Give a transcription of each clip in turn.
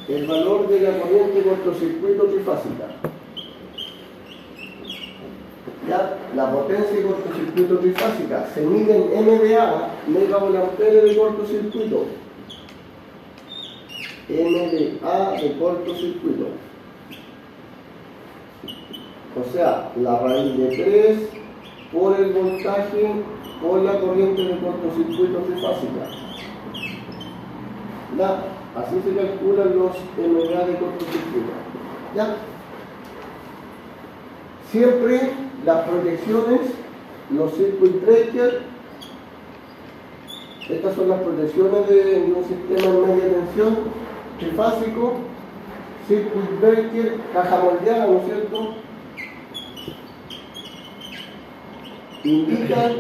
el valor de la corriente cortocircuito trifásica. Ya, la potencia de cortocircuito trifásica se mide en MVA, megavoltampere de cortocircuito. MVA de cortocircuito. O sea, la raíz de 3 por el voltaje por la corriente de cortocircuito trifásica. ¿Ya? Así se calculan los MVA de cortocircuito. ¿Ya? Siempre las protecciones, los circuit breakers, estas son las protecciones de un sistema de media tensión trifásico, circuit breaker, caja moldeada, ¿no es cierto? Indican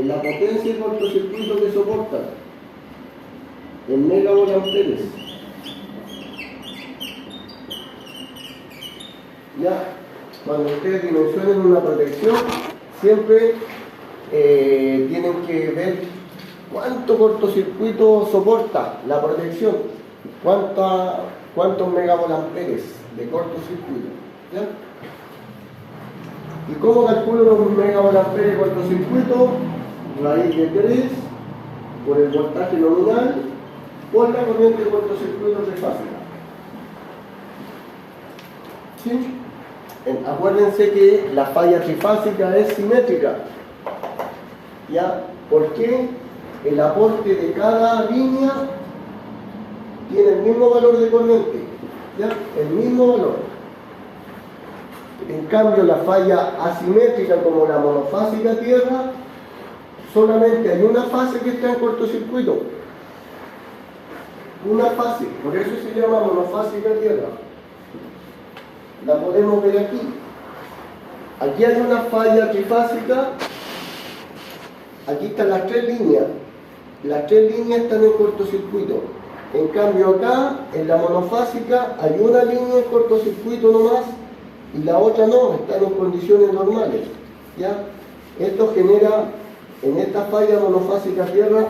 la potencia de cortocircuito que soportan en megavoltamperes. Ya, cuando ustedes dimensionen una protección, siempre tienen que ver cuánto cortocircuito soporta la protección, cuántos megavoltamperes de cortocircuito. ¿Ya? ¿Y cómo calculo los megavoltamperes de cortocircuito? Raíz de 3 por el voltaje nominal por la corriente de cortocircuito trifásica. ¿Sí? Acuérdense que la falla trifásica es simétrica. ¿Ya? Porque el aporte de cada línea tiene el mismo valor de corriente. ¿Ya? El mismo valor. En cambio, la falla asimétrica, como la monofásica tierra, solamente hay una fase que está en cortocircuito. Una fase, por eso se llama monofásica tierra. La podemos ver aquí. Aquí hay una falla trifásica. Aquí están las 3 líneas. Las 3 líneas están en cortocircuito. En cambio acá, en la monofásica, hay una línea en cortocircuito nomás y la otra no, están en condiciones normales. ¿Ya? Esto genera, en esta falla monofásica tierra,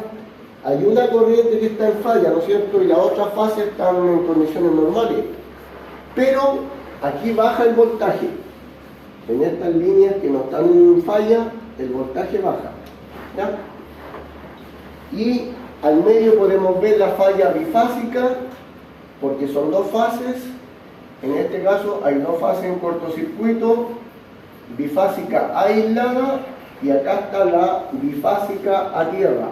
hay una corriente que está en falla, ¿no es cierto? Y la otra fase están en condiciones normales. Pero aquí baja el voltaje. En estas líneas que no están en falla, el voltaje baja. ¿Ya? Y al medio podemos ver la falla bifásica, porque son 2 fases. En este caso hay 2 fases en cortocircuito, bifásica aislada, y acá está la bifásica a tierra.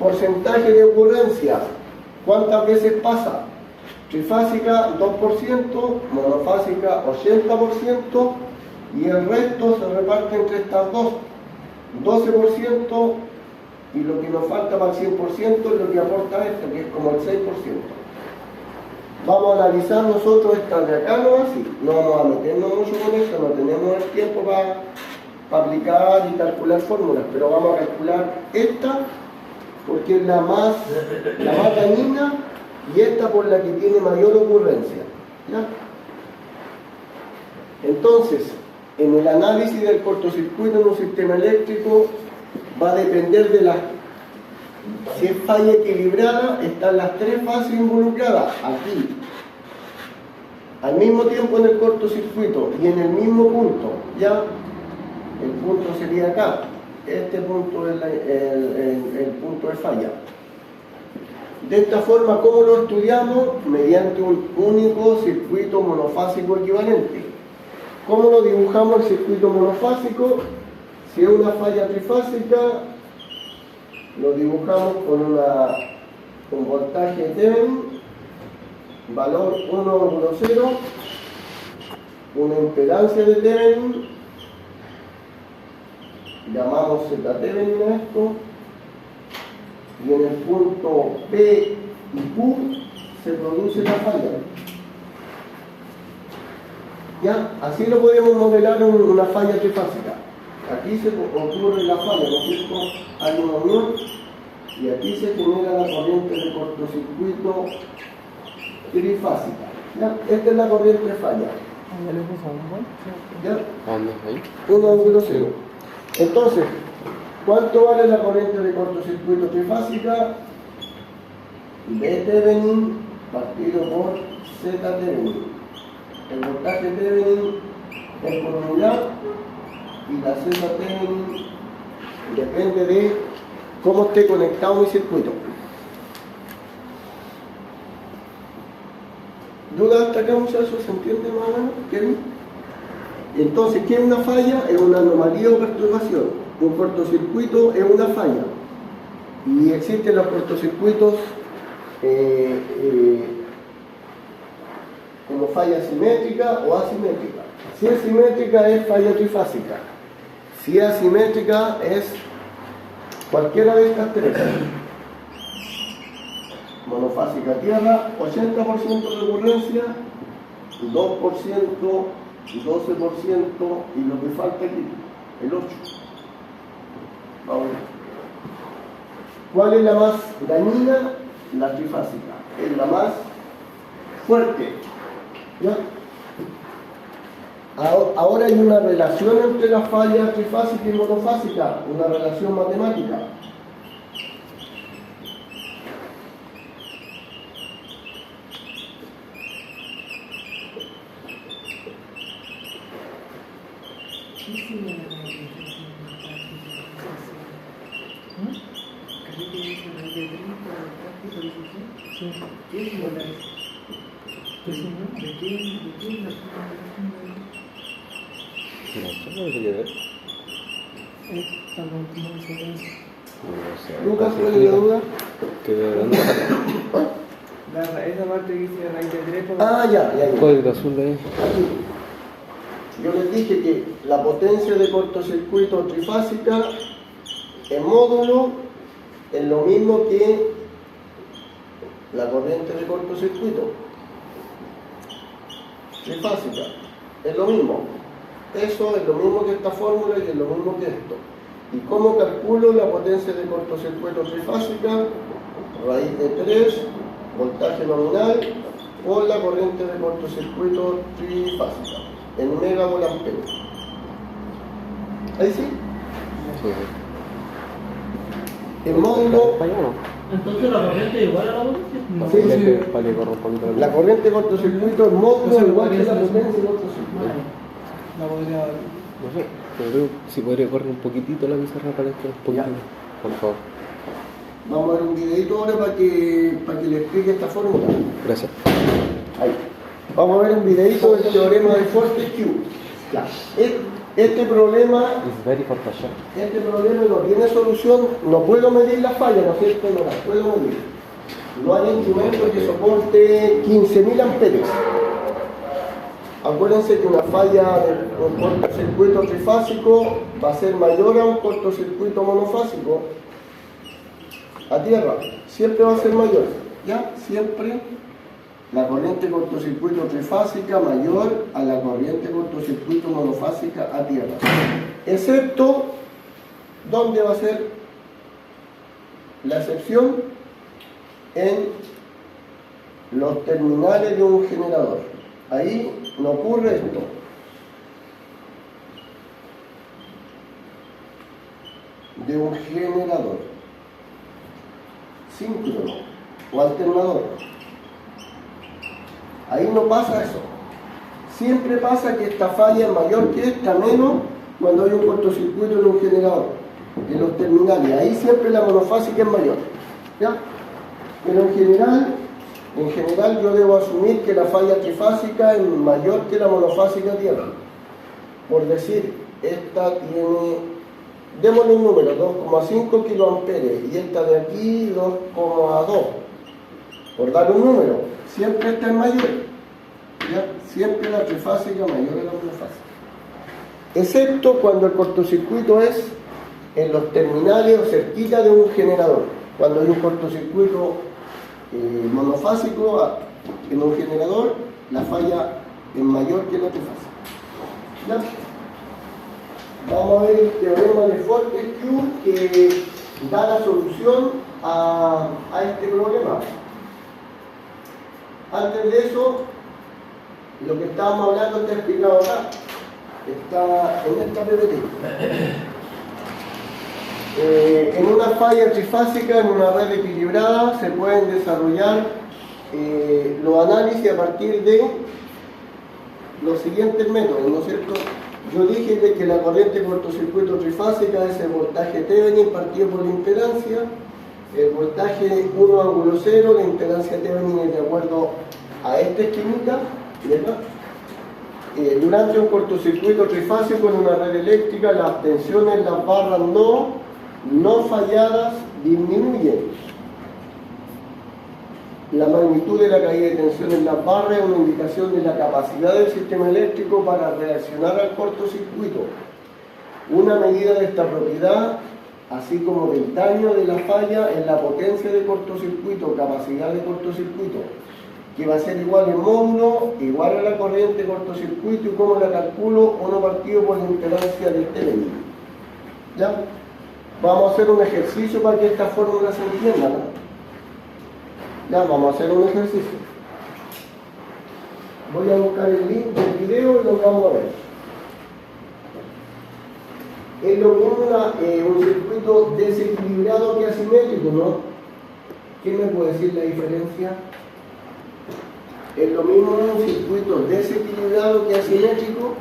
Porcentaje de ocurrencia, ¿cuántas veces pasa? Trifásica 2%, monofásica 80%, y el resto se reparte entre estas dos, 12%, y lo que nos falta para el 100% es lo que aporta esto, que es como el 6%. Vamos a analizar nosotros estas de acá, no así, no vamos a meternos mucho con esto, no tenemos el tiempo para aplicar y calcular fórmulas, pero vamos a calcular esta, porque es la más dañina, y esta por la que tiene mayor ocurrencia. ¿Ya? Entonces, en el análisis del cortocircuito en un sistema eléctrico va a depender de si es falla equilibrada, están las 3 fases involucradas aquí, al mismo tiempo en el cortocircuito y en el mismo punto. ¿Ya? El punto sería acá, este punto es el punto de falla. De esta forma, ¿cómo lo estudiamos? Mediante un único circuito monofásico equivalente. ¿Cómo lo dibujamos el circuito monofásico? Si es una falla trifásica, lo dibujamos con un voltaje Thevenin, valor 1,0, una impedancia de Thevenin, llamamos Z Thevenin a esto, y en el punto P y Q se produce la falla. ¿Ya? Así lo podemos modelar en una falla trifásica. Aquí se ocurre la falla, ¿no es cierto? Hay una unión y aquí se genera la corriente de cortocircuito trifásica. ¿Ya? Esta es la corriente de falla. ¿Ya? 1,0. Entonces, ¿cuánto vale la corriente de cortocircuito trifásica? B Thevenin partido por Z Thevenin. El voltaje Thevenin es por unidad y la Z Thevenin depende de cómo esté conectado mi circuito. ¿Duda hasta acá, muchachos? ¿Se entiende más o menos? ¿Kevin? Entonces, ¿qué es una falla? Es una anomalía o perturbación. Un cortocircuito es una falla. Y existen los cortocircuitos como falla simétrica o asimétrica. Si es simétrica es falla trifásica. Si es asimétrica es cualquiera de estas tres. Monofásica tierra, 80% de recurrencia, 2%, 12% y lo que falta aquí, el 8%. Vamos a ver. ¿Cuál es la más dañina? La trifásica. Es la más fuerte. ¿Ya? Ahora hay una relación entre la falla trifásica y monofásica, una relación matemática. ¿Lucas, cuál es la duda? Esa parte que dice raíz de 3. Ya. Código azul de... Aquí. Yo les dije que la potencia de cortocircuito trifásica en módulo es lo mismo que la corriente de cortocircuito trifásica. Es lo mismo. Eso es lo mismo que esta fórmula y es lo mismo que esto. ¿Y cómo calculo la potencia de cortocircuito trifásica? Raíz de 3, voltaje nominal, por la corriente de cortocircuito trifásica, en megavolamperes. ¿Ahí sí? Sí. En módulo, Entonces la corriente es igual a la potencia. sí. La corriente de cortocircuito en módulo es igual que la potencia de cortocircuito. La podría... No sé, pero creo que si podría correr un poquitito la pizarra para esto, un poquito, por favor. Vamos a ver un videito ahora para que le explique esta fórmula. Gracias. Ahí. Vamos a ver un videito del teorema de Fortescue. Ya. Este problema It's very for fashion. no tiene solución, no puedo medir la falla, ¿no es cierto? No las puedo medir. No hay instrumento que soporte 15.000 amperes. Acuérdense que una falla de un cortocircuito trifásico va a ser mayor a un cortocircuito monofásico a tierra. Siempre va a ser mayor. ¿Ya? Siempre la corriente cortocircuito trifásica mayor a la corriente cortocircuito monofásica a tierra. Excepto, ¿dónde va a ser la excepción? En los terminales de un generador. Ahí no ocurre esto. De un generador síncrono o alternador. Ahí no pasa eso. Siempre pasa que esta falla es mayor que esta, menos cuando hay un cortocircuito en un generador, en los terminales. Ahí siempre la monofásica es mayor. ¿Ya? Pero en general yo debo asumir que la falla trifásica es mayor que la monofásica tierra. Por decir, esta tiene, démosle un número, 2,5 kiloamperes, y esta de aquí 2,2. Por dar un número, siempre esta es mayor. ¿Ya? Siempre la trifásica mayor a la monofásica. Excepto cuando el cortocircuito es en los terminales o cerquita de un generador. Cuando hay un cortocircuito monofásico en un generador, la falla es mayor que la trifásica. ¿Ya? Vamos a ver el teorema de Fortescue que da la solución a este problema. Antes de eso, lo que estábamos hablando está explicado acá. Está en esta PPT. En una falla trifásica, en una red equilibrada, se pueden desarrollar los análisis a partir de los siguientes métodos, ¿no es cierto? Yo dije de que la corriente cortocircuito trifásica es el voltaje Thevenin partido por la impedancia, el voltaje 1 ángulo 0, la impedancia Thevenin es de acuerdo a esta esquinita, ¿verdad? Durante un cortocircuito trifásico en una red eléctrica, las tensiones, las barras no falladas disminuyen. La magnitud de la caída de tensión en las barras es una indicación de la capacidad del sistema eléctrico para reaccionar al cortocircuito. Una medida de esta propiedad, así como del daño de la falla, es la potencia de cortocircuito, capacidad de cortocircuito, que va a ser igual en módulo, igual a la corriente de cortocircuito, y como la calculo, 1 partido por la impedancia del Thevenin. ¿Ya? Vamos a hacer un ejercicio para que esta fórmula se entienda, ¿no? Ya, vamos a hacer un ejercicio. Voy a buscar el link del video y lo vamos a ver. Es lo mismo un circuito desequilibrado que asimétrico, ¿no? ¿Quién me puede decir la diferencia? Es lo mismo un circuito desequilibrado que asimétrico.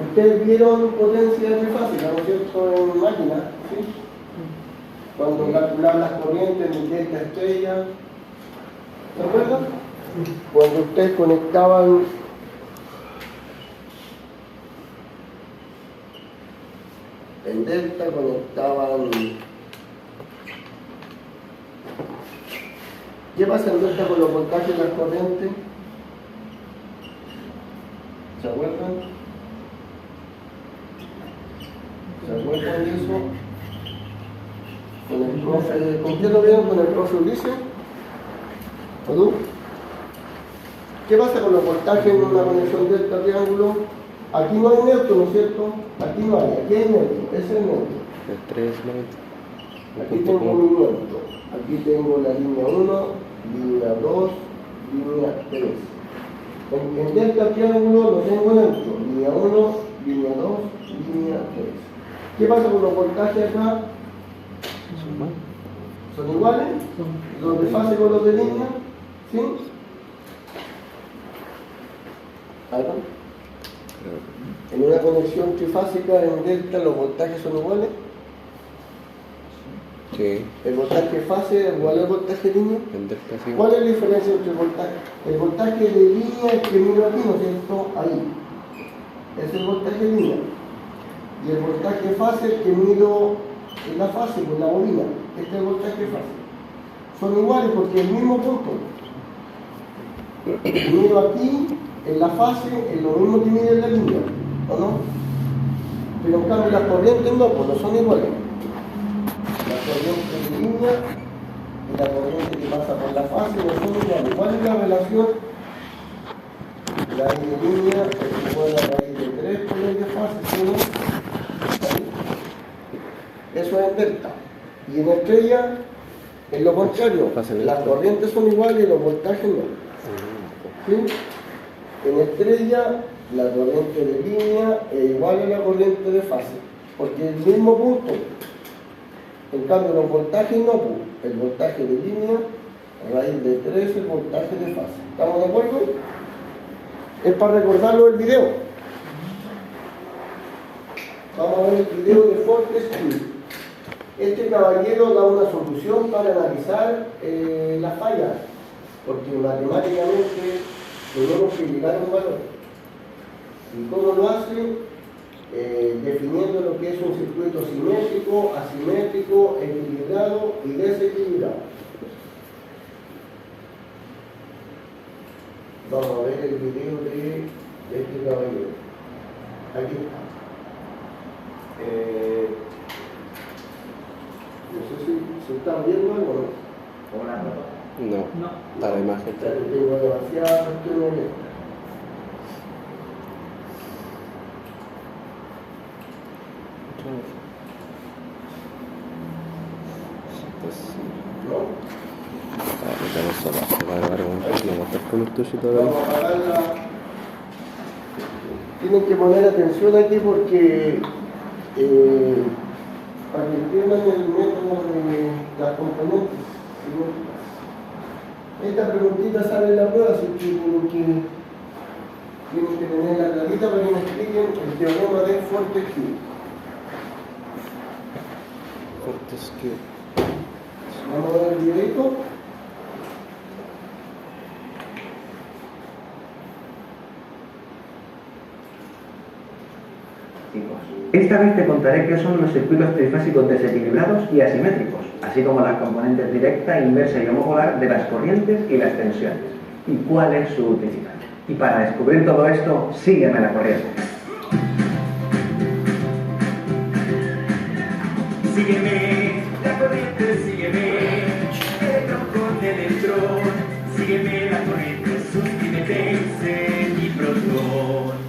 Ustedes vieron potencia trifásica, ¿no es cierto?, en máquina, ¿sí? Cuando calculaban las corrientes en delta estrella, ¿se acuerdan? Cuando ustedes conectaban en delta, conectaban... ¿Qué pasa en delta con los voltajes de las corrientes? ¿Se acuerdan? ¿Se acuerdan de eso? Con el profe, ¿con quién lo vieron? ¿Con el profe Ulises? ¿O tú? ¿Qué pasa con los voltajes en una conexión delta triángulo? Aquí no hay neutro, ¿no es cierto? Aquí no hay, aquí hay neutro, ese es el neutro. El 3 solamente. Aquí tengo mi neutro, aquí tengo la línea 1, línea 2, línea 3. En delta triángulo no tengo neutro, línea 1, línea 2, línea 3. ¿Qué pasa con los voltajes acá? ¿Son iguales? ¿Los de fase con los de línea? ¿Sí? ¿Algo? En una conexión trifásica en delta los voltajes son iguales. Sí. ¿El voltaje fase es igual al voltaje de línea? En delta sí. ¿Cuál es la diferencia entre el voltaje? El voltaje de línea es que miro aquí, ¿no es cierto? Ahí. Es el voltaje de línea. Y el voltaje fase es que miro en la fase, con la bobina. Este es el voltaje fase. Son iguales porque es el mismo punto. Miro aquí, en la fase, es lo mismo que mide en la línea, ¿o no? Pero en cambio las corrientes no, pues no son iguales. La corriente de línea y la corriente que pasa por la fase no son iguales. ¿Cuál es la relación? La I de línea es igual a la I de 3 por la I de fase, ¿sí o no? Eso es en delta. Y en estrella, es lo contrario. Las corrientes son iguales y los voltajes no. ¿Sí? En estrella, la corriente de línea es igual a la corriente de fase, porque es el mismo punto. En cambio, los voltajes no, pues. El voltaje de línea, raíz de 3, el voltaje de fase. ¿Estamos de acuerdo? Es para recordarlo del video. Vamos a ver el video de Fortescue. Este caballero da una solución para analizar la falla, porque matemáticamente tenemos que llegar a un valor. ¿Y cómo lo hace? Definiendo lo que es un circuito simétrico, asimétrico, equilibrado y desequilibrado. Vamos a ver el video de este caballero. Aquí está. No sé si se está viendo algo o no. No, está la imagen. Tengo demasiadas cuestiones. Vamos a apagarla. Tienen que poner atención aquí porque para que entiendan el método de las componentes simétricas. Esta preguntita sale en la prueba, así que tienen que tenerla clarita para que me expliquen el teorema de Fortescue. Fortescue. Vamos a ver el videito. Esta vez te contaré qué son los circuitos trifásicos desequilibrados y asimétricos, así como las componentes directa, inversa y homopolar de las corrientes y las tensiones, y cuál es su utilidad. Y para descubrir todo esto, sígueme la corriente. Sígueme, la corriente, sígueme, electrón con electrón, sígueme la corriente, suscríbete y protón.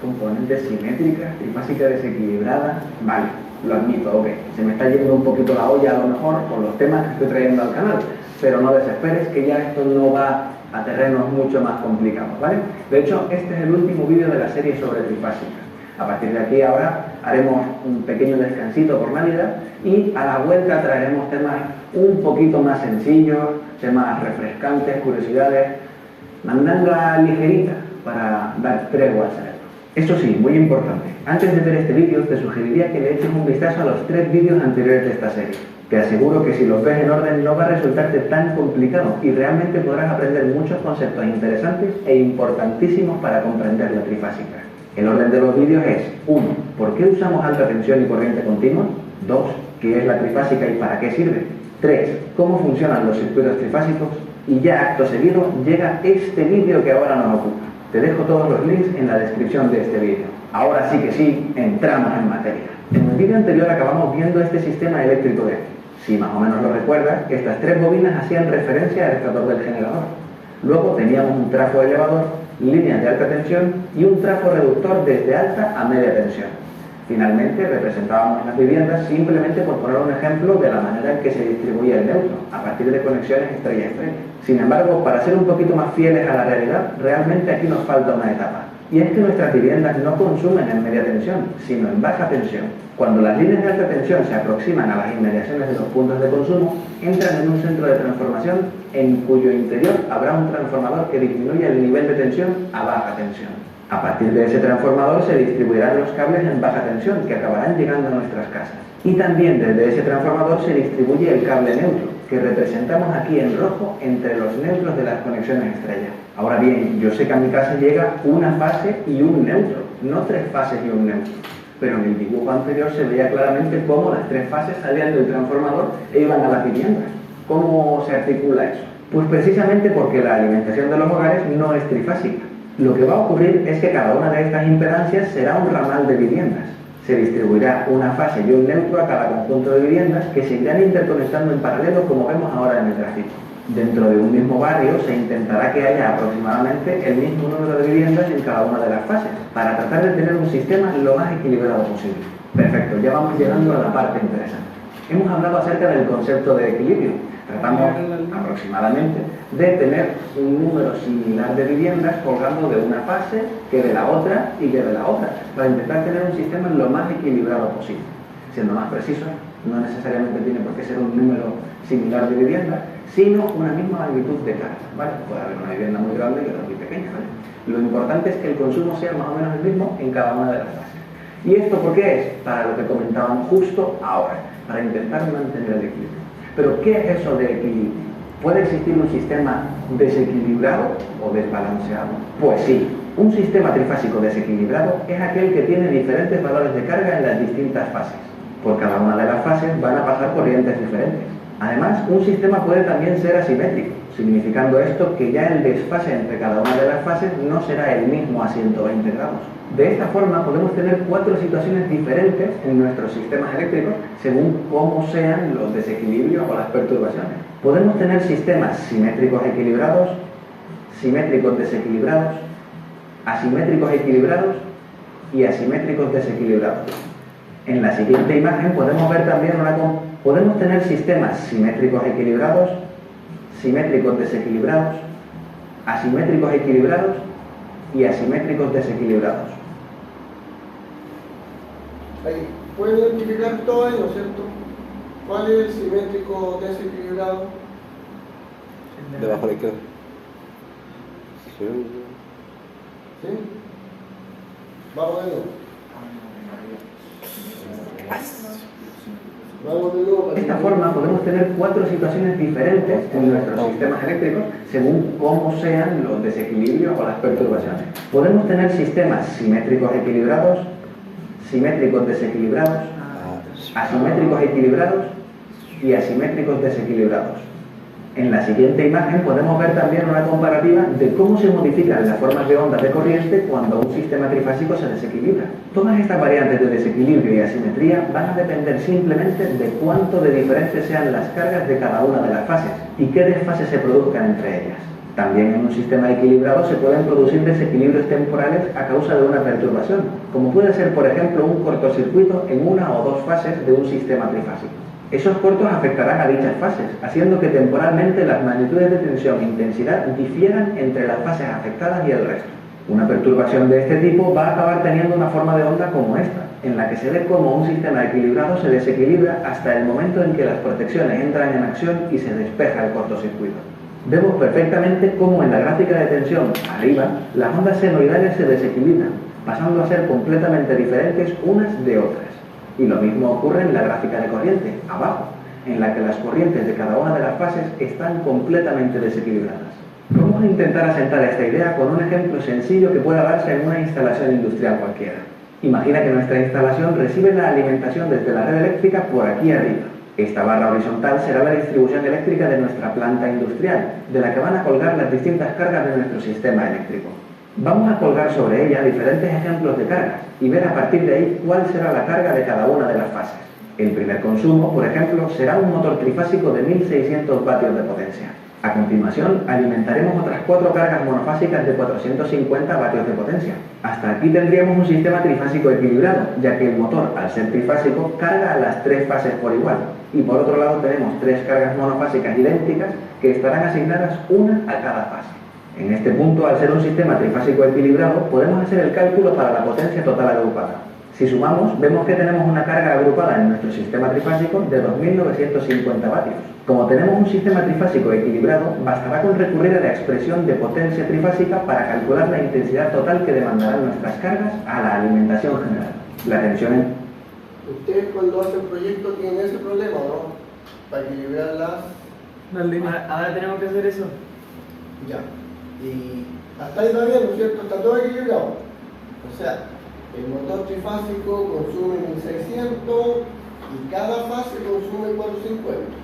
Componentes simétricas, trifásica desequilibrada, vale, lo admito, ok. Se me está yendo un poquito la olla a lo mejor por los temas que estoy trayendo al canal, pero no desesperes que ya esto no va a terrenos mucho más complicados, ¿vale? De hecho, este es el último vídeo de la serie sobre trifásica. A partir de aquí ahora haremos un pequeño descansito por Navidad y a la vuelta traeremos temas un poquito más sencillos, temas refrescantes, curiosidades, mandanga ligerita para dar tregua al cerebro. Eso sí, muy importante, antes de ver este vídeo te sugeriría que le eches un vistazo a los 3 vídeos anteriores de esta serie. Te aseguro que si los ves en orden no va a resultarte tan complicado y realmente podrás aprender muchos conceptos interesantes e importantísimos para comprender la trifásica. El orden de los vídeos es 1. ¿Por qué usamos alta tensión y corriente continua? 2. ¿Qué es la trifásica y para qué sirve? 3. ¿Cómo funcionan los circuitos trifásicos? Y ya acto seguido llega este vídeo que ahora nos ocupa. Te dejo todos los links en la descripción de este vídeo. Ahora sí que sí, entramos en materia. En el vídeo anterior acabamos viendo este sistema eléctrico de aquí. Si más o menos lo recuerdas, estas 3 bobinas hacían referencia al estator del generador. Luego teníamos un trafo elevador, líneas de alta tensión y un trafo reductor desde alta a media tensión. Finalmente representábamos las viviendas simplemente por poner un ejemplo de la manera en que se distribuía el neutro, a partir de conexiones estrella-estrella. Sin embargo, para ser un poquito más fieles a la realidad, realmente aquí nos falta una etapa. Y es que nuestras viviendas no consumen en media tensión, sino en baja tensión. Cuando las líneas de alta tensión se aproximan a las inmediaciones de los puntos de consumo, entran en un centro de transformación en cuyo interior habrá un transformador que disminuye el nivel de tensión a baja tensión. A partir de ese transformador se distribuirán los cables en baja tensión que acabarán llegando a nuestras casas. Y también desde ese transformador se distribuye el cable neutro, que representamos aquí en rojo entre los neutros de las conexiones estrella. Ahora bien, yo sé que a mi casa llega una fase y un neutro, no 3 fases y un neutro. Pero en el dibujo anterior se veía claramente cómo las 3 fases salían del transformador e iban a las viviendas. ¿Cómo se articula eso? Pues precisamente porque la alimentación de los hogares no es trifásica. Lo que va a ocurrir es que cada una de estas impedancias será un ramal de viviendas. Se distribuirá una fase y un neutro a cada conjunto de viviendas que se irán interconectando en paralelo como vemos ahora en el gráfico. Dentro de un mismo barrio se intentará que haya aproximadamente el mismo número de viviendas en cada una de las fases, para tratar de tener un sistema lo más equilibrado posible. Perfecto, ya vamos llegando a la parte interesante. Hemos hablado acerca del concepto de equilibrio. Tratamos aproximadamente de tener un número similar de viviendas colgando de una fase que de la otra y que de la otra, para intentar tener un sistema lo más equilibrado posible. Siendo más preciso, no necesariamente tiene por qué ser un número similar de viviendas, sino una misma magnitud de carga, ¿vale? Puede haber una vivienda muy grande y otra muy pequeña, ¿vale? Lo importante es que el consumo sea más o menos el mismo en cada una de las fases. ¿Y esto por qué es? Para lo que comentábamos justo ahora, para intentar mantener el equilibrio. Pero ¿qué es eso de equilibrio? ¿Puede existir un sistema desequilibrado o desbalanceado? Pues sí, un sistema trifásico desequilibrado es aquel que tiene diferentes valores de carga en las distintas fases. Por cada una de las fases van a pasar corrientes diferentes. Además, un sistema puede también ser asimétrico, significando esto que ya el desfase entre cada una de las fases no será el mismo a 120 grados. De esta forma podemos tener 4 situaciones diferentes en nuestros sistemas eléctricos según cómo sean los desequilibrios o las perturbaciones. Podemos tener sistemas simétricos equilibrados, simétricos desequilibrados, asimétricos equilibrados y asimétricos desequilibrados. En la siguiente imagen podemos ver también podemos tener sistemas simétricos equilibrados, simétricos desequilibrados, asimétricos equilibrados y asimétricos desequilibrados. Ahí. pueden identificar todo ahí, ¿no es cierto? ¿Cuál es el simétrico desequilibrado? Debajo a la izquierda. Sí. ¿Sí? Vamos de nuevo. Vamos de nuevo. De esta forma podemos tener 4 situaciones diferentes en nuestros sistemas eléctricos según cómo sean los desequilibrios o las perturbaciones. Podemos tener sistemas simétricos equilibrados, simétricos desequilibrados, asimétricos equilibrados y asimétricos desequilibrados. En la siguiente imagen podemos ver también una comparativa de cómo se modifican las formas de ondas de corriente cuando un sistema trifásico se desequilibra. Todas estas variantes de desequilibrio y asimetría van a depender simplemente de cuánto de diferentes sean las cargas de cada una de las fases y qué desfases se produzcan entre ellas. También en un sistema equilibrado se pueden producir desequilibrios temporales a causa de una perturbación, como puede ser por ejemplo un cortocircuito en una o dos fases de un sistema trifásico. Esos cortos afectarán a dichas fases, haciendo que temporalmente las magnitudes de tensión e intensidad difieran entre las fases afectadas y el resto. Una perturbación de este tipo va a acabar teniendo una forma de onda como esta, en la que se ve cómo un sistema equilibrado se desequilibra hasta el momento en que las protecciones entran en acción y se despeja el cortocircuito. Vemos perfectamente cómo en la gráfica de tensión, arriba, las ondas senoidales se desequilibran, pasando a ser completamente diferentes unas de otras. Y lo mismo ocurre en la gráfica de corriente, abajo, en la que las corrientes de cada una de las fases están completamente desequilibradas. Vamos a intentar asentar esta idea con un ejemplo sencillo que pueda darse en una instalación industrial cualquiera. Imagina que nuestra instalación recibe la alimentación desde la red eléctrica por aquí arriba. Esta barra horizontal será la distribución eléctrica de nuestra planta industrial, de la que van a colgar las distintas cargas de nuestro sistema eléctrico. Vamos a colgar sobre ella diferentes ejemplos de cargas y ver a partir de ahí cuál será la carga de cada una de las fases. El primer consumo, por ejemplo, será un motor trifásico de 1600 vatios de potencia. A continuación, alimentaremos otras 4 cargas monofásicas de 450 vatios de potencia. Hasta aquí tendríamos un sistema trifásico equilibrado, ya que el motor, al ser trifásico, carga a las 3 fases por igual. Y por otro lado tenemos 3 cargas monofásicas idénticas que estarán asignadas una a cada fase. En este punto, al ser un sistema trifásico equilibrado, podemos hacer el cálculo para la potencia total agrupada. Si sumamos, vemos que tenemos una carga agrupada en nuestro sistema trifásico de 2.950 vatios. Como tenemos un sistema trifásico equilibrado, bastará con recurrir a la expresión de potencia trifásica para calcular la intensidad total que demandarán nuestras cargas a la alimentación general. La tensión en... Ustedes cuando hacen proyectos tienen ese problema, ¿no? Para equilibrar las líneas. Ahora tenemos que hacer eso. Ya. Y hasta ahí va bien, ¿no es cierto? Está todo equilibrado. O sea, el motor trifásico consume 1600 y cada fase consume 450.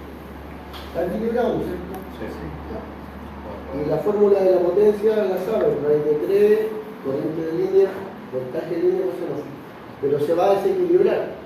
Está equilibrado, ¿no es cierto? Sí, sí. Ya. Y la fórmula de la potencia la saben, raíz de 3, corriente de línea, voltaje de línea, coseno. Pero se va a desequilibrar.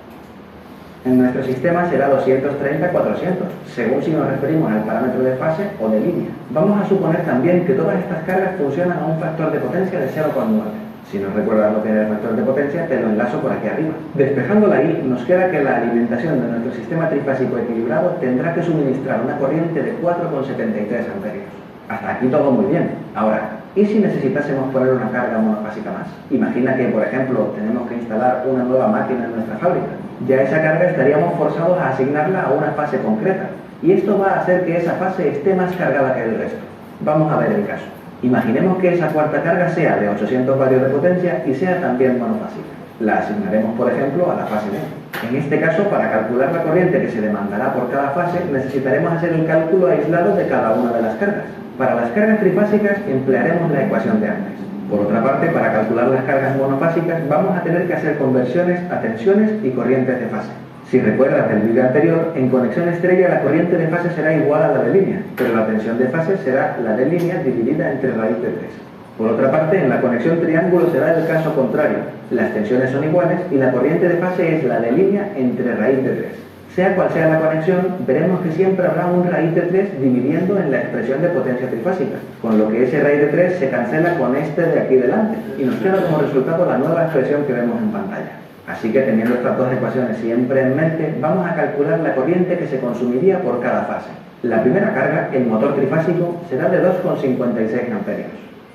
En nuestro sistema será 230-400, según si nos referimos al parámetro de fase o de línea. Vamos a suponer también que todas estas cargas funcionan a un factor de potencia de 0,9. Si no recuerdas lo que era el factor de potencia, te lo enlazo por aquí arriba. Despejándola ahí, nos queda que la alimentación de nuestro sistema trifásico equilibrado tendrá que suministrar una corriente de 4,73 amperios. Hasta aquí todo muy bien. Ahora, ¿y si necesitásemos poner una carga monofásica más? Imagina que, por ejemplo, tenemos que instalar una nueva máquina en nuestra fábrica. Ya esa carga estaríamos forzados a asignarla a una fase concreta, y esto va a hacer que esa fase esté más cargada que el resto. Vamos a ver el caso. Imaginemos que esa cuarta carga sea de 800 vatios de potencia y sea también monofásica. La asignaremos, por ejemplo, a la fase B. En este caso, para calcular la corriente que se demandará por cada fase, necesitaremos hacer el cálculo aislado de cada una de las cargas. Para las cargas trifásicas emplearemos la ecuación de antes. Por otra parte, para calcular las cargas monofásicas vamos a tener que hacer conversiones a tensiones y corrientes de fase. Si recuerdas del vídeo anterior, en conexión estrella la corriente de fase será igual a la de línea, pero la tensión de fase será la de línea dividida entre raíz de 3. Por otra parte, en la conexión triángulo será el caso contrario. Las tensiones son iguales y la corriente de fase es la de línea entre raíz de 3. Sea cual sea la conexión, veremos que siempre habrá un raíz de 3 dividiendo en la expresión de potencia trifásica, con lo que ese raíz de 3 se cancela con este de aquí delante y nos queda como resultado la nueva expresión que vemos en pantalla. Así que teniendo estas dos ecuaciones siempre en mente, vamos a calcular la corriente que se consumiría por cada fase. La primera carga, el motor trifásico, será de 2,56 amperios.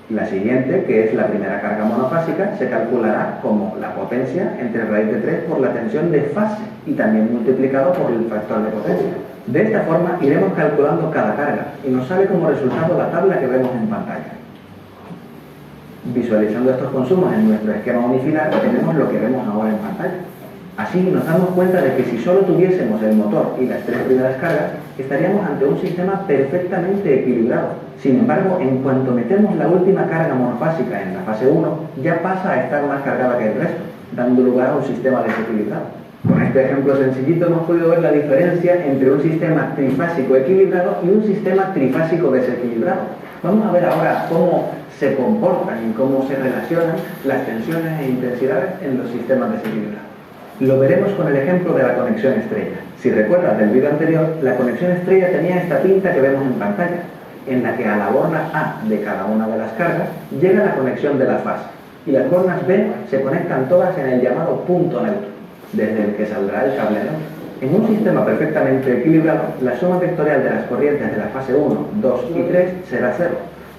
La siguiente, que es la primera carga monofásica, se calculará como la potencia entre raíz de 3 por la tensión de fase y también multiplicado por el factor de potencia. De esta forma iremos calculando cada carga y nos sale como resultado la tabla que vemos en pantalla. Visualizando estos consumos en nuestro esquema unifilar tenemos lo que vemos ahora en pantalla. Así nos damos cuenta de que si solo tuviésemos el motor y las 3 primeras cargas, estaríamos ante un sistema perfectamente equilibrado. Sin embargo, en cuanto metemos la última carga monofásica en la fase 1, ya pasa a estar más cargada que el resto, dando lugar a un sistema desequilibrado. Con este ejemplo sencillito hemos podido ver la diferencia entre un sistema trifásico equilibrado y un sistema trifásico desequilibrado. Vamos a ver ahora cómo se comportan y cómo se relacionan las tensiones e intensidades en los sistemas desequilibrados. Lo veremos con el ejemplo de la conexión estrella. Si recuerdas del vídeo anterior, la conexión estrella tenía esta pinta que vemos en pantalla, en la que a la borna A de cada una de las cargas llega la conexión de la fase, y las bornas B se conectan todas en el llamado punto neutro, desde el que saldrá el cable neutro. En un sistema perfectamente equilibrado, la suma vectorial de las corrientes de la fase 1, 2 y 3 será 0,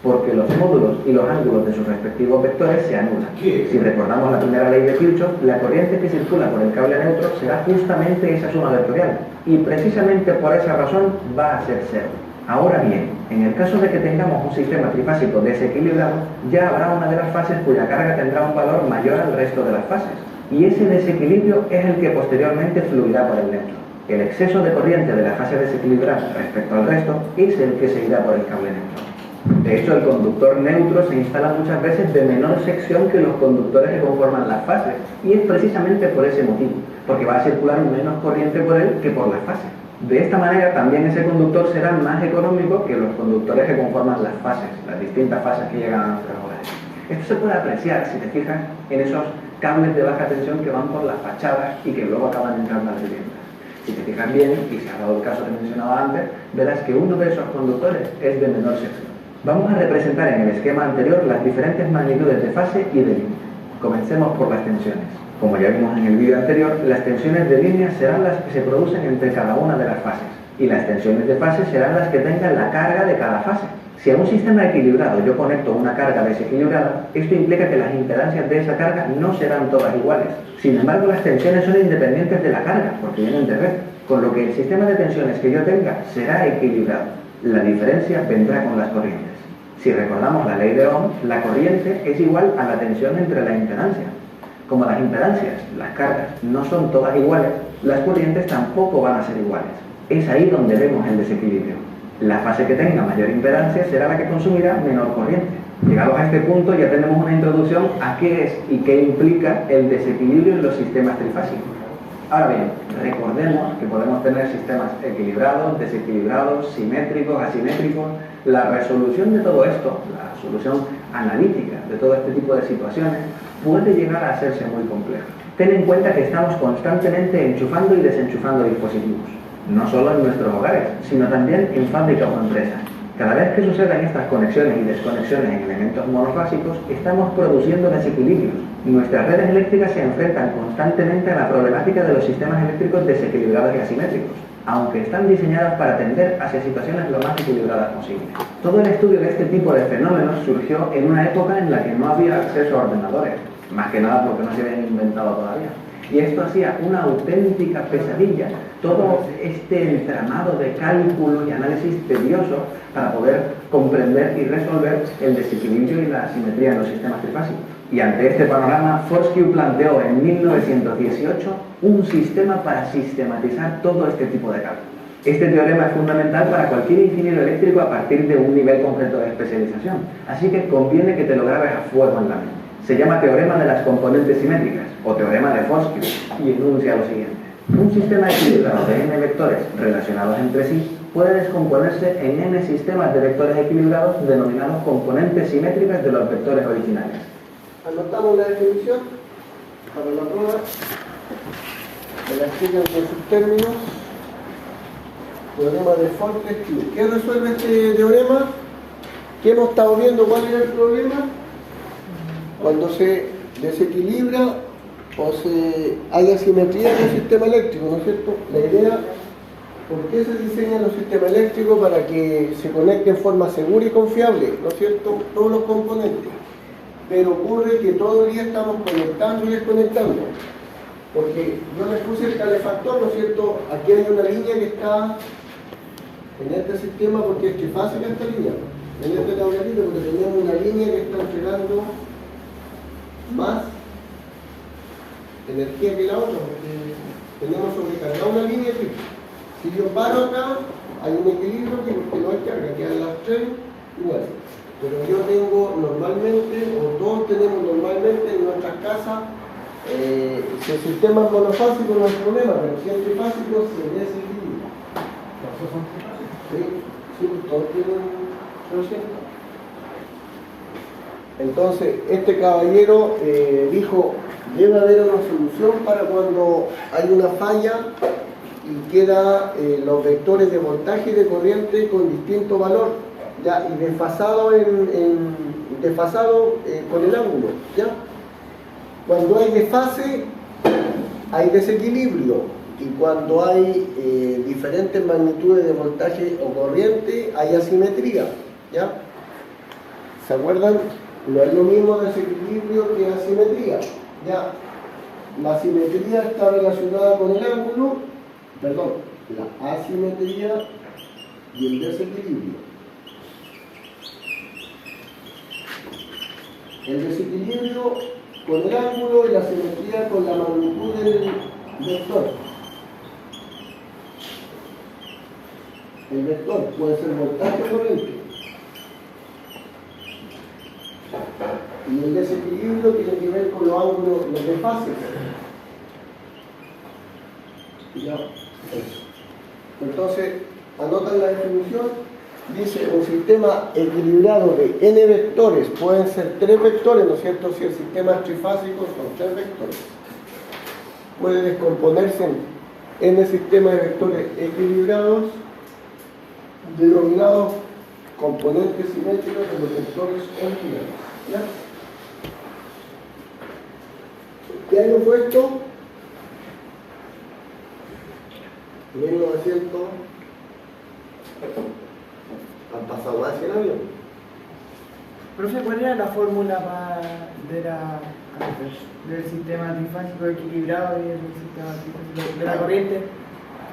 porque los módulos y los ángulos de sus respectivos vectores se anulan. Si recordamos la primera ley de Kirchhoff, la corriente que circula por el cable neutro será justamente esa suma vectorial, y precisamente por esa razón va a ser 0. Ahora bien, en el caso de que tengamos un sistema trifásico desequilibrado, ya habrá una de las fases cuya carga tendrá un valor mayor al resto de las fases, y ese desequilibrio es el que posteriormente fluirá por el neutro. El exceso de corriente de la fase desequilibrada respecto al resto es el que se irá por el cable neutro. De hecho, el conductor neutro se instala muchas veces de menor sección que los conductores que conforman las fases, y es precisamente por ese motivo, porque va a circular menos corriente por él que por las fases. De esta manera, también ese conductor será más económico que los conductores que conforman las fases, las distintas fases que llegan a nuestros hogares. Esto se puede apreciar, si te fijas, en esos cables de baja tensión que van por las fachadas y que luego acaban entrando a las viviendas. Si te fijas bien, y se ha dado el caso que mencionaba antes, verás que uno de esos conductores es de menor sección. Vamos a representar en el esquema anterior las diferentes magnitudes de fase y de línea. Comencemos por las tensiones. Como ya vimos en el vídeo anterior, las tensiones de línea serán las que se producen entre cada una de las fases, y las tensiones de fase serán las que tengan la carga de cada fase. Si a un sistema equilibrado yo conecto una carga desequilibrada, esto implica que las impedancias de esa carga no serán todas iguales. Sin embargo, las tensiones son independientes de la carga, porque vienen de red, con lo que el sistema de tensiones que yo tenga será equilibrado. La diferencia vendrá con las corrientes. Si recordamos la ley de Ohm, la corriente es igual a la tensión entre la impedancia. Como las impedancias, las cargas, no son todas iguales, las corrientes tampoco van a ser iguales. Es ahí donde vemos el desequilibrio. La fase que tenga mayor impedancia será la que consumirá menor corriente. Llegados a este punto ya tenemos una introducción a qué es y qué implica el desequilibrio en los sistemas trifásicos. Ahora bien, recordemos que podemos tener sistemas equilibrados, desequilibrados, simétricos, asimétricos. La resolución de todo esto, la solución analítica de todo este tipo de situaciones, puede llegar a hacerse muy compleja. Ten en cuenta que estamos constantemente enchufando y desenchufando dispositivos, no solo en nuestros hogares, sino también en fábricas o empresas. Cada vez que sucedan estas conexiones y desconexiones en elementos monofásicos, estamos produciendo desequilibrios. Nuestras redes eléctricas se enfrentan constantemente a la problemática de los sistemas eléctricos desequilibrados y asimétricos, aunque están diseñadas para tender hacia situaciones lo más equilibradas posible. Todo el estudio de este tipo de fenómenos surgió en una época en la que no había acceso a ordenadores, más que nada porque no se habían inventado todavía. Y esto hacía una auténtica pesadilla, todo este entramado de cálculo y análisis tedioso para poder comprender y resolver el desequilibrio y la asimetría en los sistemas trifásicos. Y ante este panorama, Fortescue planteó en 1918 un sistema para sistematizar todo este tipo de cálculos. Este teorema es fundamental para cualquier ingeniero eléctrico a partir de un nivel concreto de especialización, así que conviene que te lo grabes a fuego en la mente. Se llama teorema de las componentes simétricas, o teorema de Fortescue, y enuncia lo siguiente. Un sistema equilibrado de n vectores relacionados entre sí puede descomponerse en n sistemas de vectores equilibrados denominados componentes simétricas de los vectores originales. Anotamos la definición para la prueba, me la explican con sus términos. Teorema de Fortescue. ¿Qué resuelve este teorema? ¿Qué hemos estado viendo? ¿Cuál era el problema? Cuando se desequilibra o hay asimetría en un sistema eléctrico, ¿no es cierto? La idea ¿por qué se diseñan los sistemas eléctricos? Para que se conecten en forma segura y confiable, ¿no es cierto?, todos los componentes. Pero ocurre que todo el día estamos conectando y desconectando. Porque yo les puse el calefactor, ¿no es cierto? Aquí hay una línea que está en este sistema porque es trifásica esta línea. En este tablerito porque tenemos una línea que está entregando más energía que la otra, porque tenemos sobrecargada una línea aquí. Si yo paro acá, hay un equilibrio que porque no hay carga, quedan las tres igual. Pero yo tengo normalmente, o todos tenemos normalmente en nuestras casas, si el sistema es monofásico no hay problema, pero si es trifásico se desequilibra. Sí, todos tienen 300. Entonces, este caballero dijo, debe haber una solución para cuando hay una falla y queda los vectores de voltaje y de corriente con distinto valor, ¿ya? Y desfasado, con el ángulo, ¿ya? Cuando hay desfase, hay desequilibrio, y cuando hay diferentes magnitudes de voltaje o corriente, hay asimetría, ¿ya? ¿Se acuerdan? No es lo mismo desequilibrio que asimetría, ¿ya? La asimetría está relacionada con el ángulo, perdón, la asimetría y el desequilibrio. El desequilibrio con el ángulo y la simetría con la magnitud del vector. El vector puede ser voltaje o corriente. Y el desequilibrio tiene que ver con los ángulos, los desfases. Ya, eso. Entonces, anotan la definición. Dice, un sistema equilibrado de n vectores, pueden ser 3 vectores, ¿no es cierto? Si el sistema es trifásico, son 3 vectores. Puede descomponerse en n sistemas de vectores equilibrados, denominados componentes simétricos de los vectores originales. ¿Ya? ¿Qué año fue esto? 1900. Han pasado más de 100 años. Profe, ¿cuál era la fórmula del sistema trifásico equilibrado y el sistema trifásico de la corriente?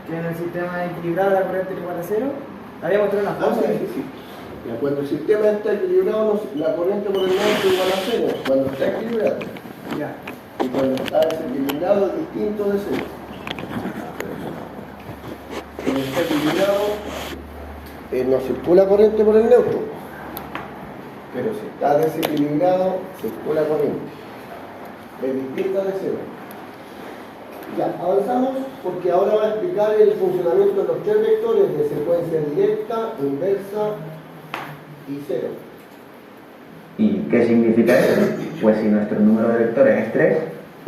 Que en el sistema equilibrado la corriente es igual a 0. Había mostrado una fórmula. Sí. Cuando el sistema está equilibrado, la corriente por el lado es igual a 0. Cuando está equilibrado. Ya. Y cuando está desequilibrado es distinto de 0. Cuando está equilibrado, no circula corriente por el neutro, pero si está desequilibrado, circula corriente. Es distinta de 0. Ya, avanzamos porque ahora va a explicar el funcionamiento de los 3 vectores de secuencia directa, inversa y 0. ¿Y qué significa eso? Pues si nuestro número de vectores es 3,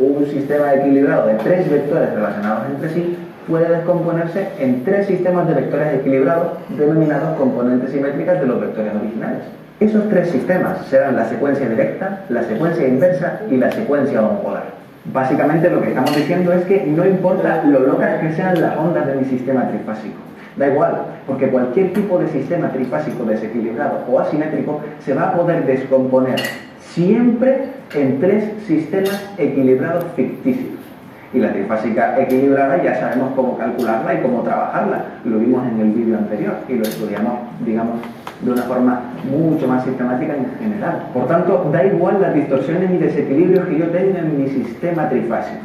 un sistema equilibrado de 3 vectores relacionados entre sí puede descomponerse en 3 sistemas de vectores equilibrados denominados componentes simétricas de los vectores originales. Esos 3 sistemas serán la secuencia directa, la secuencia inversa y la secuencia homopolar. Básicamente lo que estamos diciendo es que no importa lo locas que sean las ondas de mi sistema trifásico. Da igual, porque cualquier tipo de sistema trifásico desequilibrado o asimétrico se va a poder descomponer siempre en 3 sistemas equilibrados ficticios. Y la trifásica equilibrada ya sabemos cómo calcularla y cómo trabajarla. Lo vimos en el vídeo anterior y lo estudiamos, digamos, de una forma mucho más sistemática en general. Por tanto, da igual las distorsiones y desequilibrios que yo tenga en mi sistema trifásico.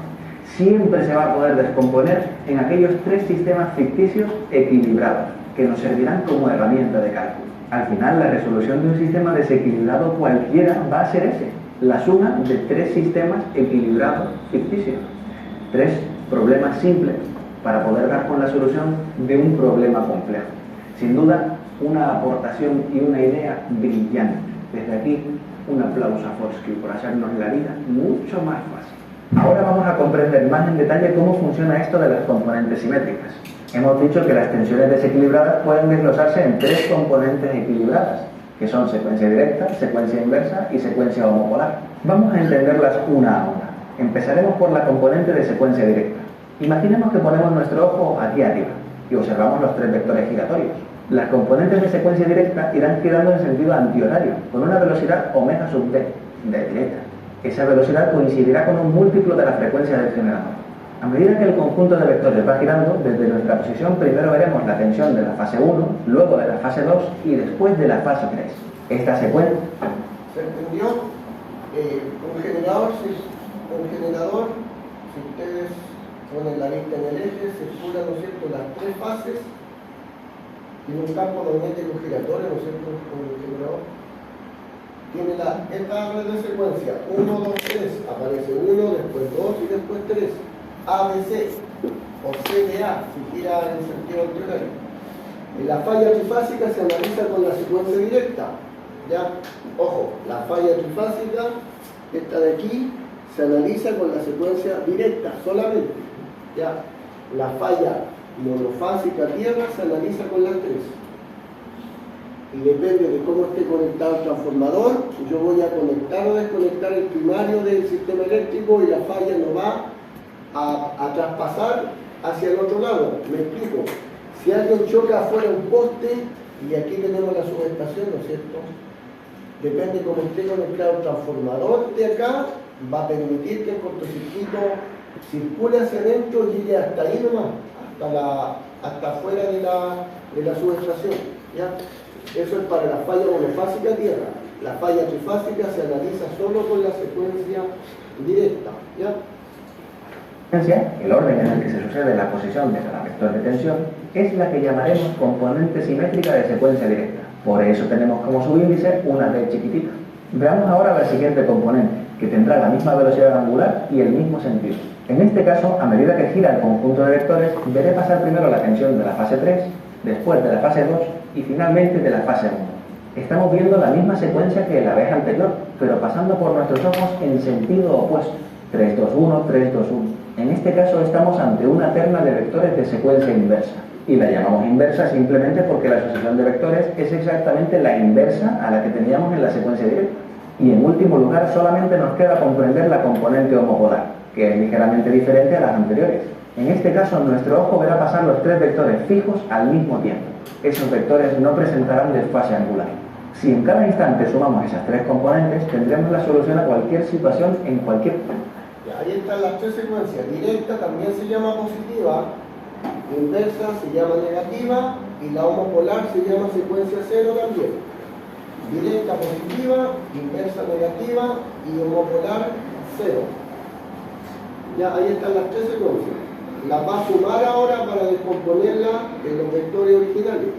Siempre se va a poder descomponer en aquellos 3 sistemas ficticios equilibrados, que nos servirán como herramienta de cálculo. Al final, la resolución de un sistema desequilibrado cualquiera va a ser ese, la suma de 3 sistemas equilibrados ficticios. 3 problemas simples para poder dar con la solución de un problema complejo. Sin duda, una aportación y una idea brillante. Desde aquí, un aplauso a Fortescue por hacernos la vida mucho más fácil. Ahora vamos a comprender más en detalle cómo funciona esto de las componentes simétricas. Hemos dicho que las tensiones desequilibradas pueden desglosarse en 3 componentes equilibradas, que son secuencia directa, secuencia inversa y secuencia homopolar. Vamos a entenderlas una a una. Empezaremos por la componente de secuencia directa. Imaginemos que ponemos nuestro ojo aquí arriba y observamos los tres vectores giratorios. Las componentes de secuencia directa irán girando en sentido antihorario, con una velocidad omega sub d, de directa. Esa velocidad coincidirá con un múltiplo de la frecuencia del generador. A medida que el conjunto de vectores va girando, desde nuestra posición primero veremos la tensión de la fase 1, luego de la fase 2 y después de la fase 3. Esta secuencia... ¿Se entendió? Un generador, si ustedes ponen la lista en el eje, circula, ¿no es cierto?, las tres fases, tiene un campo magnético giratorio, ¿no es cierto?, con el generador. Tiene esta red de secuencia, 1, 2, 3, aparece 1, después 2 y después 3. ABC o CDA, si gira en sentido antihorario. La falla trifásica se analiza con la secuencia directa. ¿Ya? Ojo, la falla trifásica, esta de aquí, se analiza con la secuencia directa solamente. ¿Ya? La falla monofásica tierra se analiza con la 3. Y depende de cómo esté conectado el transformador, yo voy a conectar o desconectar el primario del sistema eléctrico y la falla no va a traspasar hacia el otro lado. Me explico. Si alguien choca afuera un poste, y aquí tenemos la subestación, ¿no es cierto? Depende cómo esté conectado el transformador de acá, va a permitir que el cortocircuito circule hacia adentro y llegue hasta ahí nomás, hasta afuera de la subestación. ¿Ya? Eso es para la falla monofásica tierra. La falla trifásica se analiza solo con la secuencia directa. ¿Ya? El orden en el que se sucede la posición de cada vector de tensión es la que llamaremos componente simétrica de secuencia directa. Por eso tenemos como subíndice una D chiquitita. Veamos ahora la siguiente componente, que tendrá la misma velocidad angular y el mismo sentido. En este caso, a medida que gira el conjunto de vectores, veré pasar primero la tensión de la fase 3, después de la fase 2 y finalmente de la fase 1. Estamos viendo la misma secuencia que la vez anterior, pero pasando por nuestros ojos en sentido opuesto. 3, 2, 1, 3, 2, 1. En este caso estamos ante una terna de vectores de secuencia inversa. Y la llamamos inversa simplemente porque la asociación de vectores es exactamente la inversa a la que teníamos en la secuencia directa. Y en último lugar solamente nos queda comprender la componente homopolar, que es ligeramente diferente a las anteriores. En este caso nuestro ojo verá pasar los tres vectores fijos al mismo tiempo. Esos vectores no presentarán desfase angular. Si en cada instante sumamos esas tres componentes, tendremos la solución a cualquier situación en cualquier punto. Ahí están las tres secuencias. Directa también se llama positiva, inversa se llama negativa y la homopolar se llama secuencia cero también. Directa positiva, inversa negativa y homopolar cero. Ya ahí están las tres secuencias. Las va a sumar ahora para descomponerla en los vectores originales.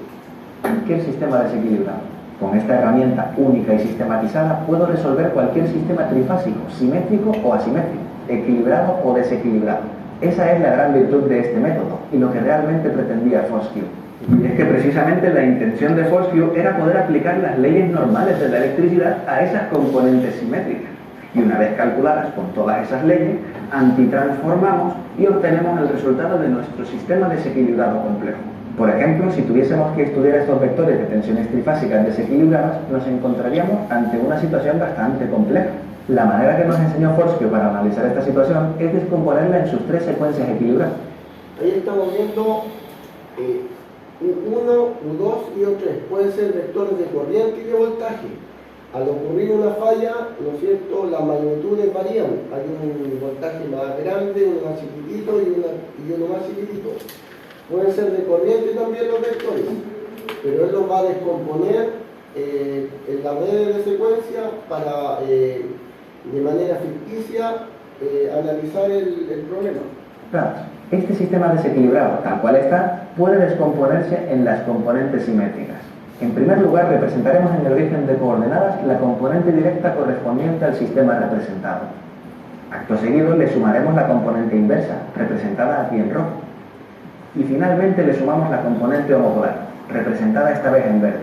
Cualquier sistema desequilibrado. Con esta herramienta única y sistematizada puedo resolver cualquier sistema trifásico, simétrico o asimétrico, equilibrado o desequilibrado. Esa es la gran virtud de este método y lo que realmente pretendía Fortescue. Y es que precisamente la intención de Fortescue era poder aplicar las leyes normales de la electricidad a esas componentes simétricas. Y una vez calculadas con todas esas leyes, antitransformamos y obtenemos el resultado de nuestro sistema desequilibrado complejo. Por ejemplo, si tuviésemos que estudiar estos vectores de tensiones trifásicas desequilibradas, nos encontraríamos ante una situación bastante compleja. La manera que nos enseñó Fortescue para analizar esta situación es descomponerla en sus tres secuencias equilibradas. Ahí estamos viendo U1, U2 y U3. Pueden ser vectores de corriente y de voltaje. Al ocurrir una falla, ¿no es cierto?, las magnitudes varían. Hay un voltaje más grande, uno más chiquitito y uno más chiquitito. Pueden ser de corriente también los vectores, pero él los va a descomponer en las redes de secuencia para, de manera ficticia, analizar el problema. Claro, este sistema desequilibrado, tal cual está, puede descomponerse en las componentes simétricas. En primer lugar, representaremos en el origen de coordenadas la componente directa correspondiente al sistema representado. Acto seguido, le sumaremos la componente inversa, representada aquí en rojo. Y finalmente le sumamos la componente homopolar, representada esta vez en verde.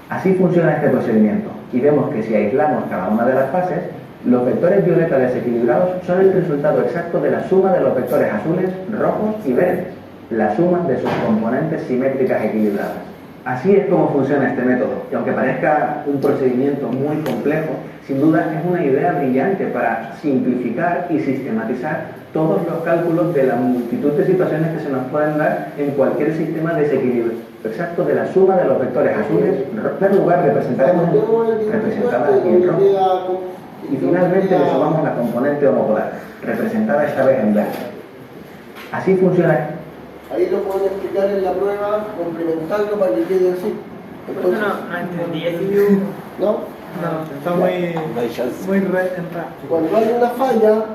Así funciona este procedimiento, y vemos que si aislamos cada una de las fases, los vectores violeta desequilibrados son el resultado exacto de la suma de los vectores azules, rojos y verdes, la suma de sus componentes simétricas equilibradas. Así es como funciona este método, y aunque parezca un procedimiento muy complejo, sin duda es una idea brillante para simplificar y sistematizar todos los cálculos de la multitud de situaciones que se nos pueden dar en cualquier sistema de desequilibrio exacto de la suma de los vectores azules. En primer lugar, representaremos representada aquí en rojo. Y finalmente le sumamos la componente homopolar, representada esta vez en blanco. Así funciona. Ahí lo pueden explicar en la prueba, complementarlo para que quede así. Entonces, No entendí ese ¿no? No, está muy reventado. Cuando hay una falla,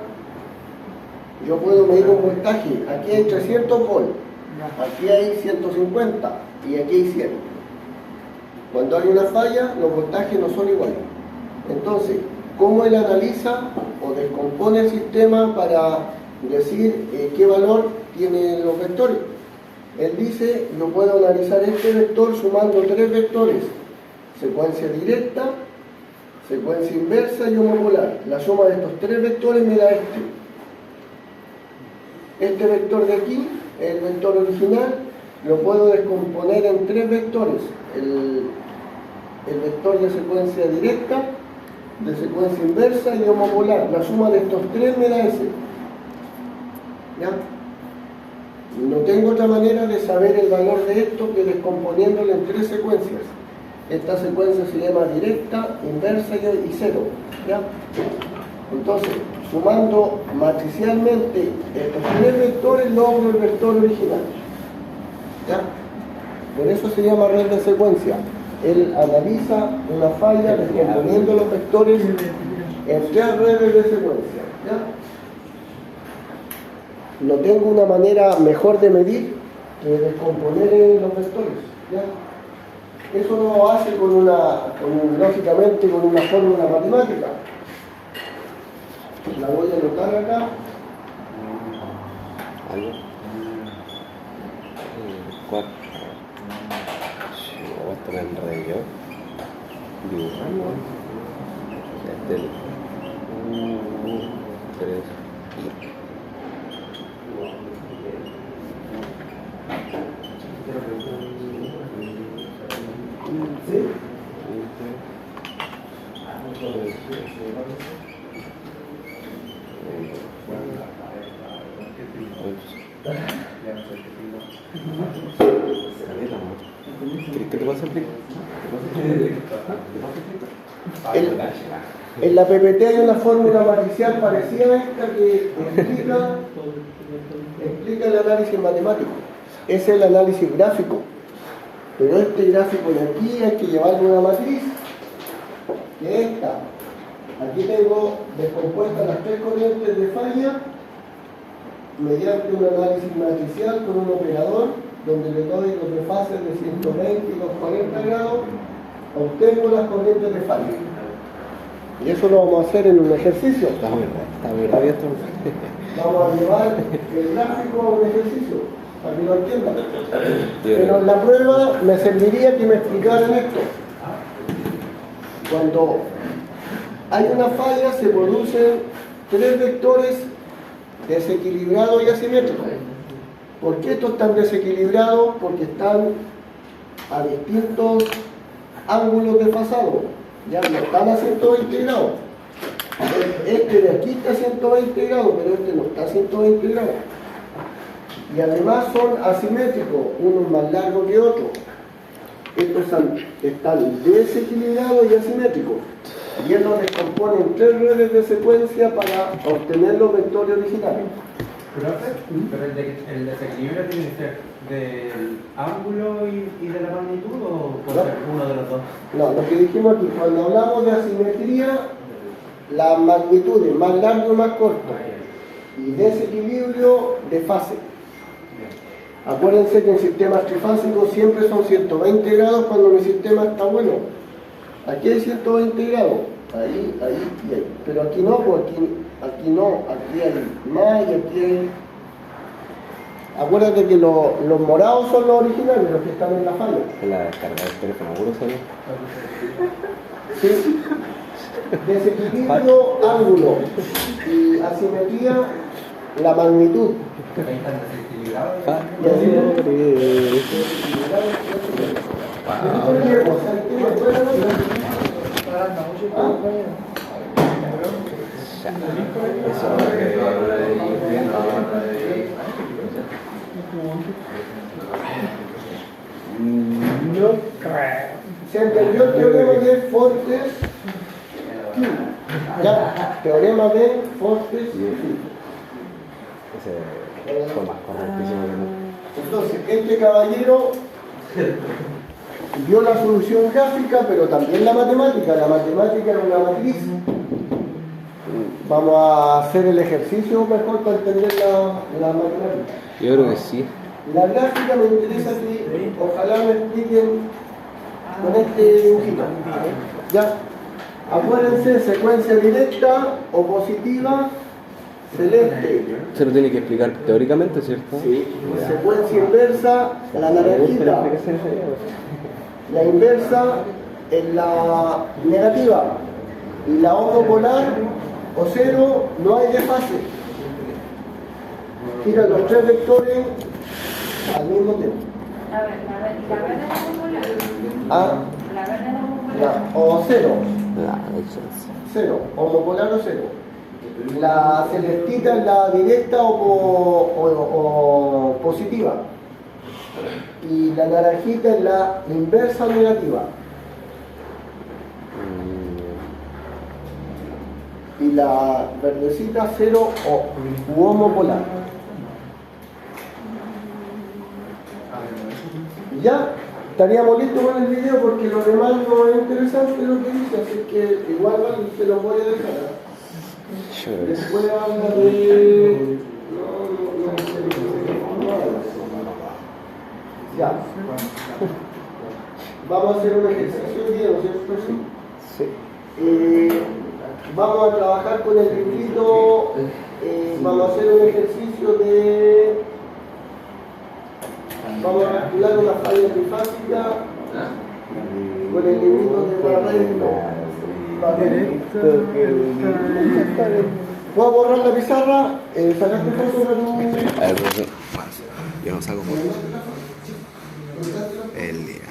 yo puedo medir un voltaje. Aquí hay 300 volts, aquí hay 150 y aquí hay 100. Cuando hay una falla, los voltajes no son iguales. Entonces, ¿cómo él analiza o descompone el sistema para decir qué valor tienen los vectores? Él dice, yo puedo analizar este vector sumando tres vectores: secuencia directa, secuencia inversa y homopolar. La suma de estos tres vectores me da este. Este vector de aquí, el vector original, lo puedo descomponer en tres vectores: el vector de secuencia directa, de secuencia inversa y homopolar. La suma de estos tres me da ese. ¿Ya? No tengo otra manera de saber el valor de esto que descomponiéndolo en tres secuencias. Esta secuencia se llama directa, inversa y cero. ¿Ya? Entonces, sumando matricialmente estos tres vectores, logro el vector original. ¿Ya? Por eso se llama red de secuencia. Él analiza una falla descomponiendo los vectores en tres redes de secuencia. ¿Ya? No tengo una manera mejor de medir que descomponer los vectores. ¿Ya? Eso lo hace lógicamente con una fórmula matemática. La voy a anotar acá. Algo. 4. Voy a tener el rey yo. Dibujando. Este es el 3. ¿Sí? ¿Quieres que te pase el pico? En la PPT hay una fórmula matricial parecida a esta que explica el análisis matemático. Es el análisis gráfico. Pero este gráfico de aquí hay que llevarle una matriz, que es esta. Aquí tengo descompuestas las tres corrientes de falla mediante un análisis matricial con un operador donde le doy los desfases de 120 y los 40 grados, obtengo las corrientes de falla. Y eso lo vamos a hacer en un ejercicio. Está muy rápido esto. Vamos a llevar el gráfico a un ejercicio, para que lo entiendan. Pero en la prueba me serviría que me explicaran esto. Cuando hay una falla se producen tres vectores desequilibrados y asimétricos. ¿Por qué estos están desequilibrados? Porque están a distintos ángulos desfasados. Ya no están a 120 grados. Este de aquí está a 120 grados, pero este no está a 120 grados. Y además son asimétricos, uno es más largo que otro. Estos están desequilibrados y asimétricos. Y él los descompone en tres redes de secuencia para obtener los vectores originales. Pero el desequilibrio tiene que ser del ángulo y de la magnitud, o puede ser uno de los dos. No, lo que dijimos aquí, cuando hablamos de asimetría, la magnitud es más largo y más corto. Y desequilibrio de fase. Acuérdense que en sistemas trifásicos siempre son 120 grados cuando mi sistema está bueno. Aquí hay 120 grados, ahí y ahí. Pero aquí no, pues aquí no, aquí hay más y aquí hay... Acuérdate que los morados son los originales, los que están en la falla. La descarga del teléfono, ¿seguro sabes? Sí. Desequilibrio, ángulo y asimetría, la magnitud. Ahí están desequilibrados. Y así. Yo creo. Se entendió el teorema de Fortes. Ya, teorema de Fortes. Ese fue más correctísimo que no. Entonces, este caballero vio la solución gráfica, pero también la matemática. La matemática era una matriz. Vamos a hacer el ejercicio mejor para entender la matemática. Yo creo que sí. La gráfica me interesa que ojalá me expliquen con este dibujito. Ya. Acuérdense, secuencia directa o positiva, celeste. Se lo tiene que explicar teóricamente, ¿cierto? Sí. Secuencia inversa, la naranjita. La inversa es la negativa. Y la ortopolar o cero no hay desfase. Giran los tres vectores al mismo tiempo. A ver, la verde es la popular. Ah, La verde es la popular. o cero. La Cero, homopolar o cero. La celestita es la directa o positiva. Y la naranjita es la inversa o negativa. Y la verdecita cero o homopolar. Ya estaríamos listos con el video porque lo demás no es interesante lo que dice, así que igual se los voy a dejar. Después habla de... Ya. Vamos a hacer un ejercicio hoy día, ¿no es cierto? Sí. Vamos a trabajar con el librito, vamos a hacer un ejercicio de... Vamos a calcular una falla trifásica con el librito de Barreto. ¿Puedo borrar la pizarra? ¿Sacaste foto de tu...? A ver, profesor. Yo no saco fotos. El día.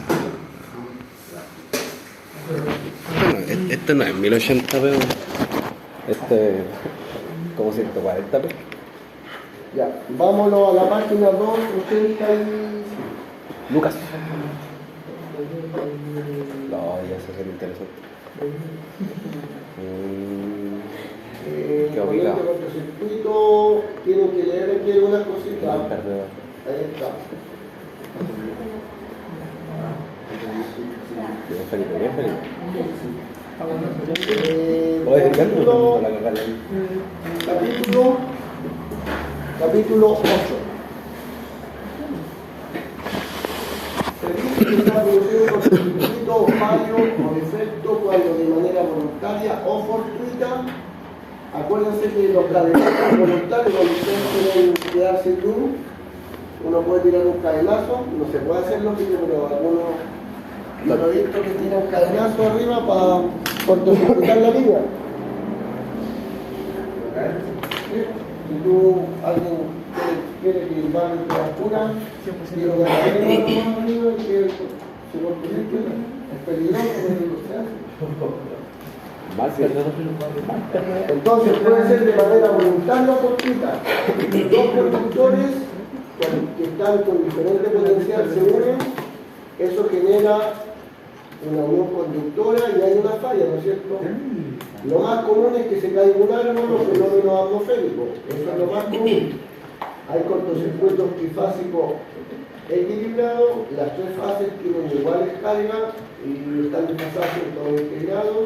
Bueno, este no es 1080 p. Este es como 140 p. Ya, vámonos a la página 280 y... Lucas. No, ya se hace interesante. Qué con obligado. este cortocircuito tienen que leer aquí algunas cositas. No, perdedor. Ahí está. Bien, Felipe, bien, Felipe. Oye, capítulo 8. Se dice que está producido un cortocircuito o fallo o defecto cuando de manera voluntaria o fortuita. Acuérdense que los cadenazos voluntarios, cuando ustedes quieren quedar sin luz, uno puede tirar un cadenazo, no se puede hacer lógico, pero algunos yo lo he visto que tiran cadenazo arriba para cortocircuitar la línea. Si tú, alguien quiere que el barrio te apura, tira una cadena arriba y que se cortocircuita. Es peligroso, pero no se hace. Entonces puede ser de manera voluntaria o fortuita. Dos conductores que están con diferente potencial se unen, eso genera una unión conductora y hay una falla, ¿no es cierto? Lo más común es que se caiga un árbol o fenómeno atmosférico, eso es lo más común. Hay cortocircuitos trifásicos equilibrados, las tres fases tienen iguales cargas y están desfasadas 120 grados.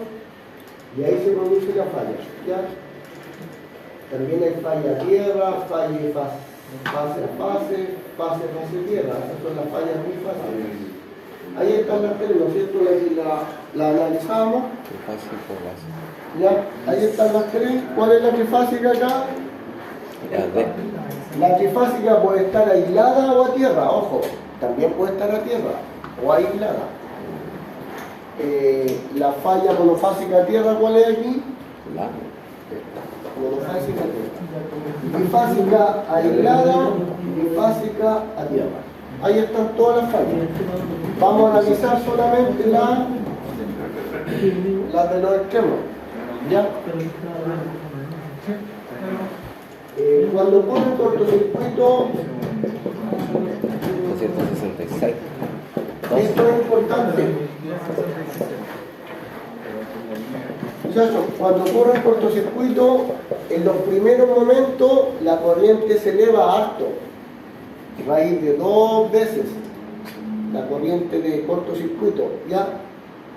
Y ahí se produce la falla, ¿ya? También hay falla tierra, falla fase a fase, fase tierra. Esas son las fallas muy fáciles. Ahí están las tres, ¿no es cierto? La analizamos. ¿Ya? Ahí están las tres. ¿Cuál es la trifásica acá? La trifásica puede estar aislada o a tierra, ojo. También puede estar a tierra o aislada. La falla monofásica a tierra, ¿cuál es aquí? Monofásica a tierra. Bifásica aislada, bifásica a tierra. Ahí están todas las fallas. Vamos a analizar solamente las de los extremos. ¿Ya? Cuando ponen cortocircuito, 266. esto es importante. Muchachos, cuando ocurre un cortocircuito, en los primeros momentos la corriente se eleva harto, va a ir de 2 veces la corriente de cortocircuito, ya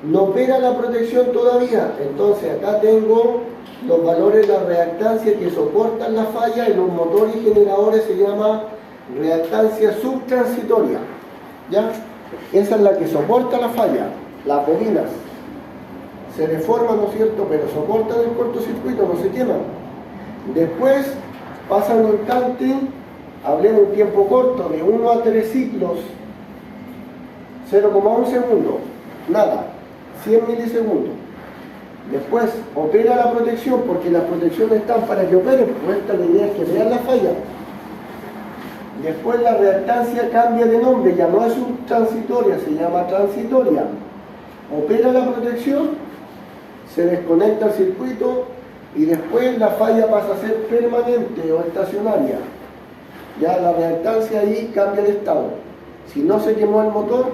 no opera la protección todavía. Entonces acá tengo los valores de la reactancia que soportan la falla. En los motores y generadores se llama reactancia subtransitoria, ¿ya? Esa es la que soporta la falla. Las bobinas se deforman, ¿no es cierto?, pero soportan el cortocircuito, no se queman. Después pasa un instante, hablemos de un tiempo corto, de 1 a 3 ciclos, 0,1 segundo, nada, 100 milisegundos. Después opera la protección, porque las protecciones están para que operen, pues esta la idea es que vean la falla. Después la reactancia cambia de nombre, ya no es subtransitoria, se llama transitoria. Opera la protección, se desconecta el circuito y después la falla pasa a ser permanente o estacionaria. Ya la reactancia ahí cambia de estado. Si no se quemó el motor,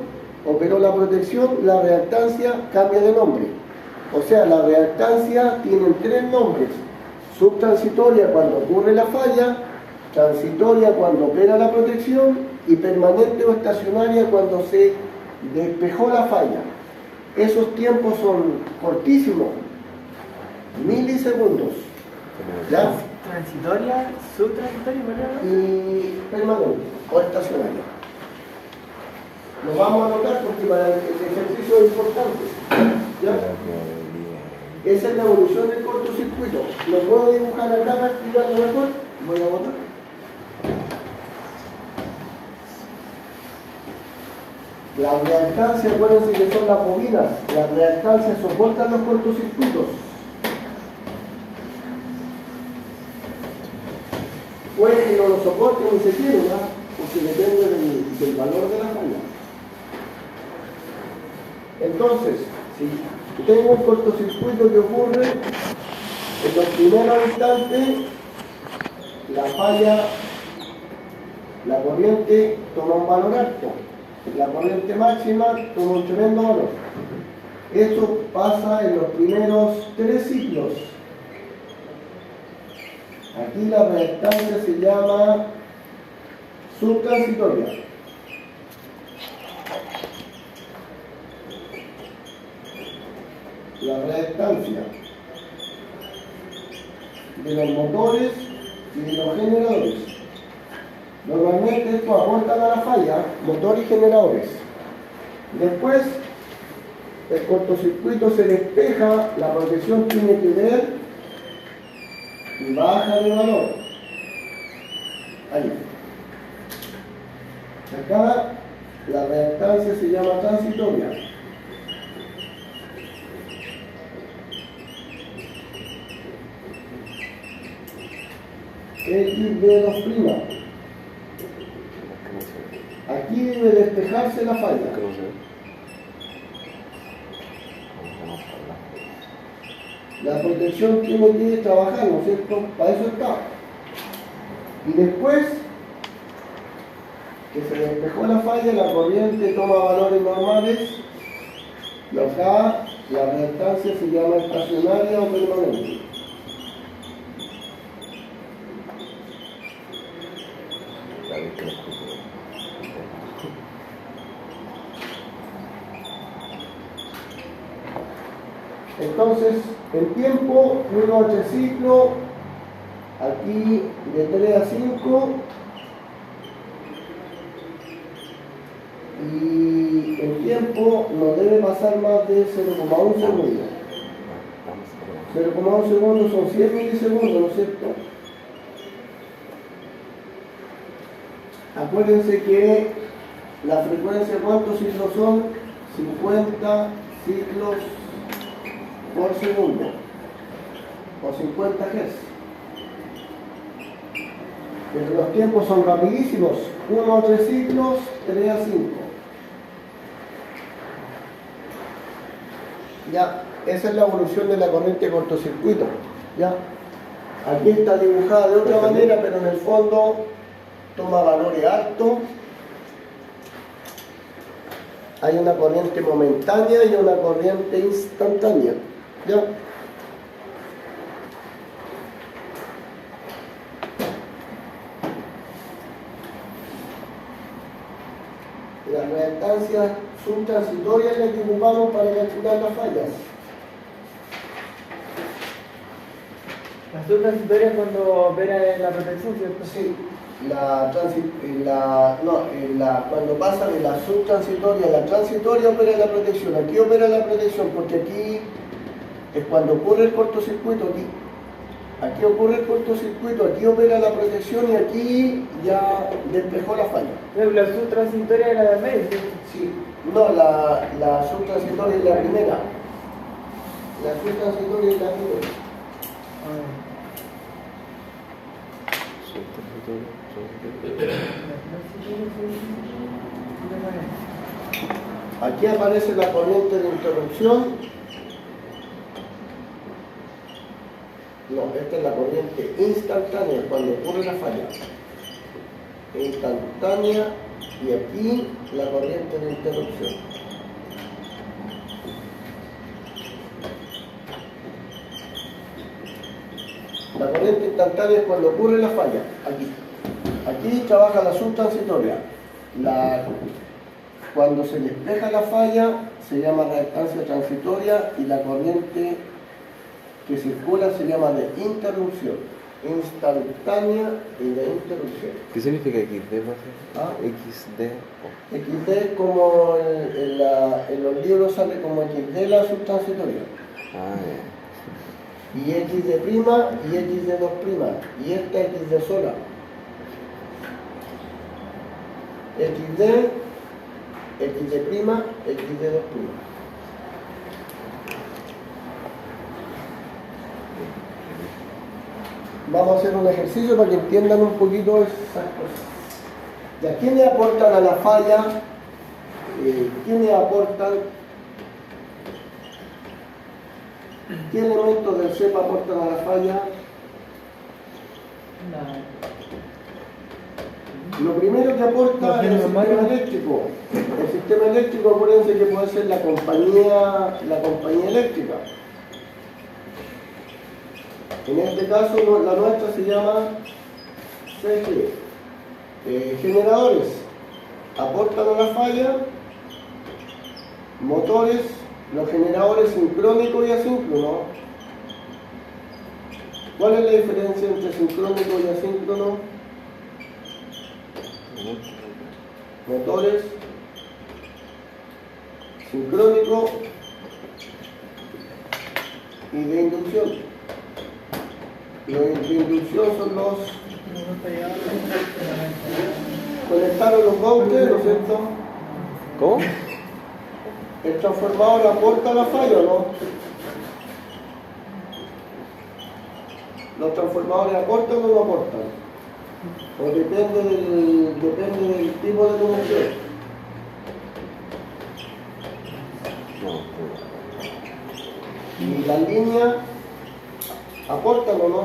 operó la protección, la reactancia cambia de nombre. O sea, la reactancia tiene 3 nombres: subtransitoria cuando ocurre la falla, transitoria cuando opera la protección y permanente o estacionaria cuando se despejó la falla. Esos tiempos son cortísimos, milisegundos, ¿ya? Transitoria, subtransitoria, ¿verdad? Y permanente o estacionaria. Lo vamos a anotar porque para el ejercicio es importante, ¿ya? Esa es la evolución del cortocircuito. ¿Lo puedo dibujar acá para explicarlo mejor? Voy a botar. La reactancia, acuérdense que son las bobinas. Las reactancias soportan los cortocircuitos. Puede que no lo soporten y se pierda, porque depende del valor de la falla. Entonces, si tengo un cortocircuito que ocurre, en los primeros instantes, la falla, la corriente toma un valor alto. La corriente máxima toma un tremendo valor. Esto pasa en los primeros 3 ciclos. Aquí la reactancia se llama subtransitoria. La reactancia de los motores y de los generadores. Normalmente esto aportan a la falla, motor y generadores. Después, el cortocircuito se despeja, la protección tiene que ver y baja de valor. Ahí. Acá, la reactancia se llama transitoria. XB2'. Aquí debe despejarse la falla. La protección tiene que trabajar, ¿no es cierto? Para eso está. Y después que se despejó la falla, la corriente toma valores normales y acá la reactancia se llama estacionaria o permanente. Entonces, el tiempo, 1 a 3 ciclos, aquí de 3 a 5, y el tiempo no debe pasar más de 0,1 segundo. 0,1 segundos son 100 milisegundos, ¿no es cierto? Acuérdense que la frecuencia, ¿cuántos ciclos son? 50 ciclos por segundo, o 50 Hz. Pero los tiempos son rapidísimos, 1 a 3 ciclos, 3 a 5. Ya, esa es la evolución de la corriente de cortocircuito. Ya, aquí está dibujada de otra manera, pero en el fondo toma valores altos. hay una corriente momentánea y una corriente instantánea. ¿Ya? Las reactancias subtransitorias las que ocupamos para calcular las fallas. La subtransitoria es cuando opera la protección, ¿cierto? Sí, cuando pasa de la subtransitoria a la transitoria opera la protección. Aquí opera la protección porque aquí es cuando ocurre el cortocircuito. Aquí ocurre el cortocircuito, aquí opera la protección y aquí ya despejó la falla. La subtransitoria es la del medio, ¿cierto? Sí, no, la subtransitoria es la primera. La subtransitoria es la primera. Aquí aparece la corriente de interrupción. No, esta es la corriente instantánea cuando ocurre la falla. Instantánea y aquí la corriente de interrupción. La corriente instantánea es cuando ocurre la falla, aquí. Aquí trabaja la subtransitoria. Cuando se despeja la falla se llama reactancia transitoria y la corriente que circula se llama de interrupción. Instantánea y de interrupción. ¿Qué significa XD, profe? ¿Ah? XD. XD es como en los libros sale como XD la subtransitoria. Ah, Y X de prima y X de 2 prima. Y esta X de sola. XD, X de prima, X de 2 prima. Vamos a hacer un ejercicio para que entiendan un poquito esas cosas. ¿Y a quiénes aportan a la falla? ¿Quiénes aportan? ¿Qué elementos del CEPA aportan a la falla? Lo primero que aporta es el sistema eléctrico. El sistema eléctrico, acuérdense que puede ser la compañía eléctrica. En este caso, la nuestra se llama CG. Generadores aportan a la falla, motores, los generadores sincrónicos y asíncronos. ¿Cuál es la diferencia entre sincrónico y asíncrono? Motores sincrónico y de inducción. Los de inducción son los conectaron los bautes, ¿no es cierto? ¿Cómo? ¿El transformador aporta a la falla o no? ¿Los transformadores aportan o no aportan? O depende del tipo de conexión. No. ¿Y las líneas aportan o no?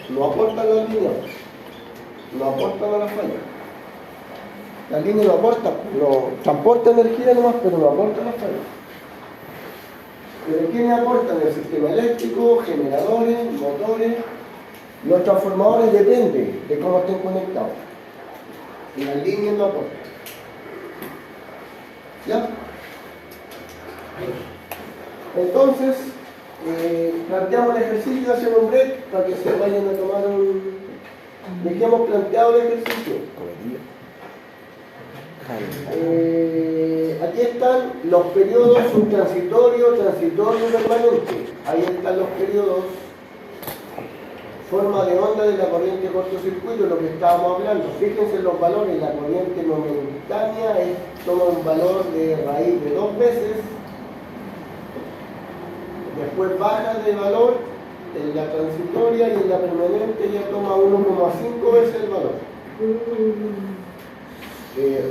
No aportan las líneas. No aportan a la falla. La línea no aporta, no transporta energía nomás, pero no aporta a la falla. ¿Pero quiénes aportan? El sistema eléctrico, generadores, motores. Los transformadores dependen de cómo estén conectados. Y las líneas no aportan. ¿Ya? Entonces, planteamos el ejercicio y hacemos un break para que se vayan a tomar un... ¿De qué hemos planteado el ejercicio? Aquí están los periodos subtransitorios, transitorio y permanente. Ahí están los periodos, forma de onda de la corriente cortocircuito, lo que estábamos hablando. Fíjense los valores, la corriente momentánea toma un valor de raíz de 2 veces, después baja de valor en la transitoria y en la permanente ya toma 1,5 veces el valor.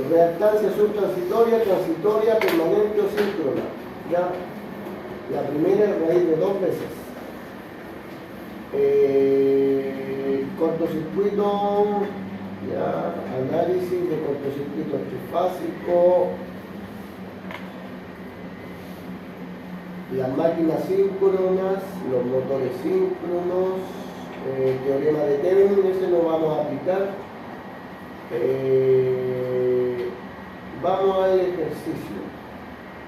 Reactancia subtransitoria, transitoria, permanente o síncrona. Ya, la primera es raíz de 2 veces. Cortocircuito Ya, análisis de cortocircuito trifásico. Las máquinas síncronas, los motores síncronos, teorema de Thevenin, ese lo vamos a aplicar. Vamos al ejercicio.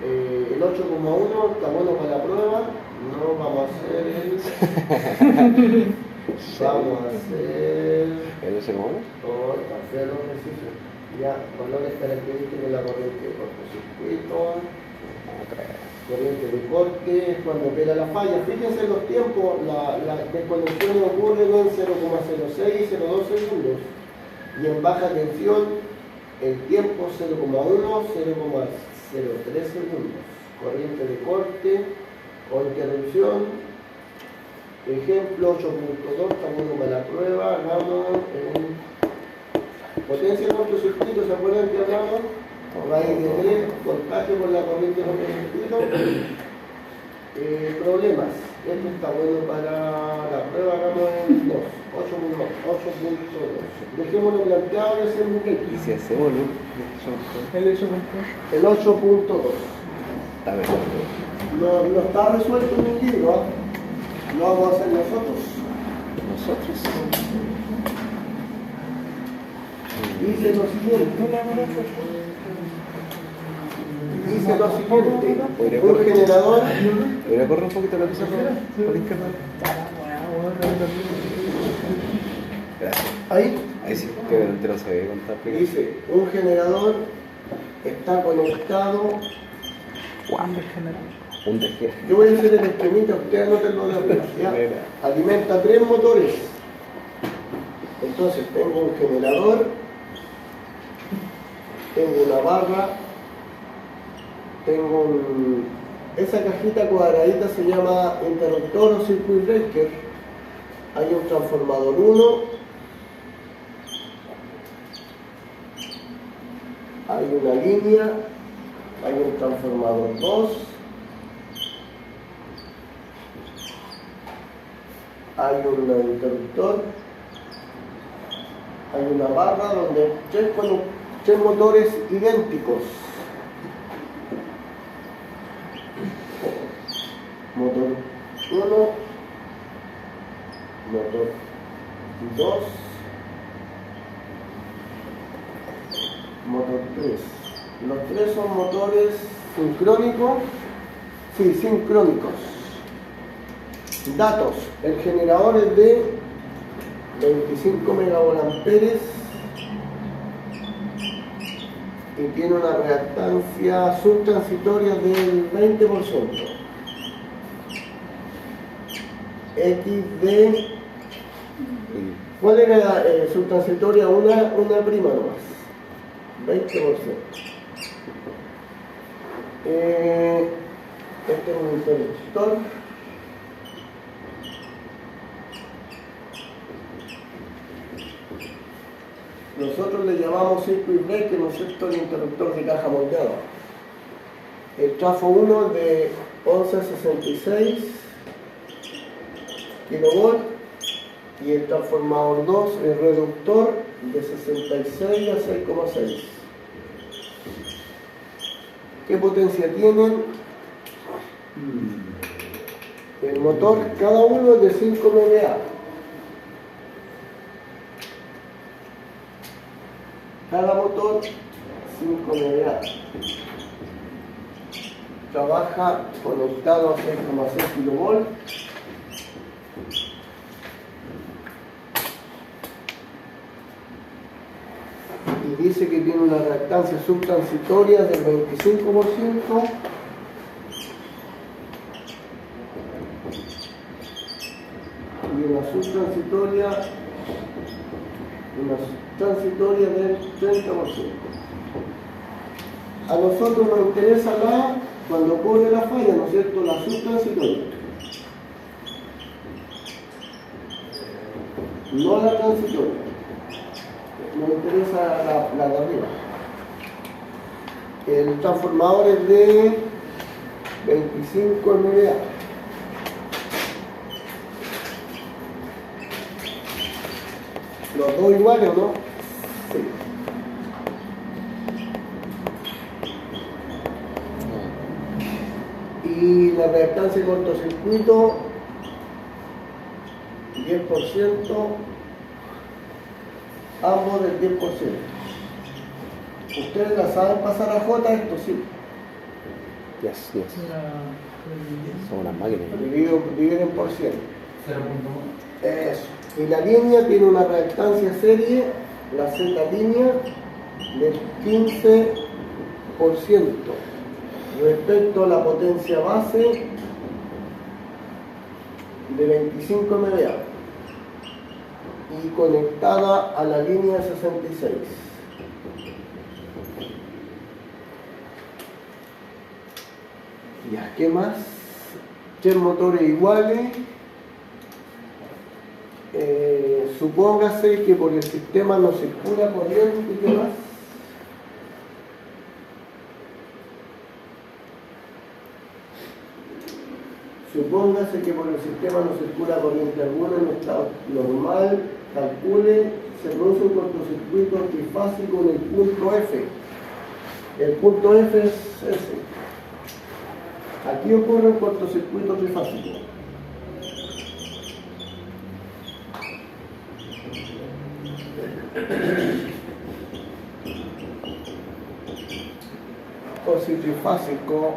El 8,1 está bueno para la prueba. No vamos a hacer el. Vamos a hacer. ¿El ese cómo? Oh, hacer los ejercicios. Ya, valores característicos de la corriente de cortocircuito. Corriente de corte, cuando opera la falla. Fíjense los tiempos, las desconexiones ocurren en 0,06 y 0,2 segundos. Y en baja tensión, el tiempo 0,1, 0,03 segundos. Corriente de corte o interrupción. Ejemplo 8.2, estamos para la prueba. Hagamos en potencia de cortocircuito, ¿se acuerdan que hablamos? Raíz de 3, voltaje por la corriente de cortocircuito. Problemas. Esto está bueno para la prueba, hagamos en 2, 8.2. Dejémoslo planteado y hacemos un ¿Y X. si hacemos El 8.2. El 8.2. Está mejor? No está resuelto en el libro, ¿eh? Lo vamos a hacer nosotros. ¿Nosotros? Dice lo siguiente. Dice lo siguiente. Un generador. ¿Podría correr un poquito la cosa por la izquierda? Gracias. Ahí Ahí sí, que te lo sabía contar. dice, un generador está conectado. Un tejido. Yo voy a hacer el experimento, ustedes anótenlo de arriba, ¿ya? Alimenta 3 motores. Entonces tengo un generador, tengo una barra, tengo esa cajita cuadradita se llama interruptor o circuit breaker. Hay un transformador 1, hay una línea, hay un transformador 2, hay un interruptor, hay una barra donde tres motores idénticos. Motor 1, motor 2, motor 3. Los tres son motores sincrónicos. Sí, sincrónicos. Datos. El generador es de 25 megavoltamperes y tiene una reactancia subtransitoria del 20%. XD. ¿Cuál era subtransitoria? Una prima nomás. 20%. Este es un interruptor. Nosotros le llamamos circuit breaker, ¿no es cierto?, el interruptor de caja moldeada. El trafo 1 de 11 a 66 kV y el transformador 2, el reductor de 66 a 6,6. ¿Qué potencia tienen? El motor, cada uno es de 5 MVA. Cada motor 5 MVA. Trabaja conectado a 6,6 kV. Y dice que tiene una reactancia subtransitoria del 25%. Y una transitoria del 30%. A nosotros nos interesa cuando ocurre la falla, ¿no es cierto?, la subtransitoria. No la transitoria. Nos interesa la de arriba. El transformador es de 25 MVA. Los dos iguales, ¿no? Y la reactancia de cortocircuito, 10%, ambos del 10%. Ustedes la saben pasar a J, esto sí. Yes, yes. Son unas máquinas. Dividen por 100. 0.1. Eso. Y la línea tiene una reactancia serie, la Z línea, del 15% respecto a la potencia base de 25 MVA y conectada a la línea 66. Ya, ¿qué más? 3 motores iguales. Supóngase que por el sistema no circula corriente. ¿Qué más? Supóngase que por el sistema no circula corriente alguna en estado normal. Calcule, se produce un cortocircuito trifásico en el punto F. El punto F es ese. Aquí ocurre un cortocircuito trifásico. Trifásico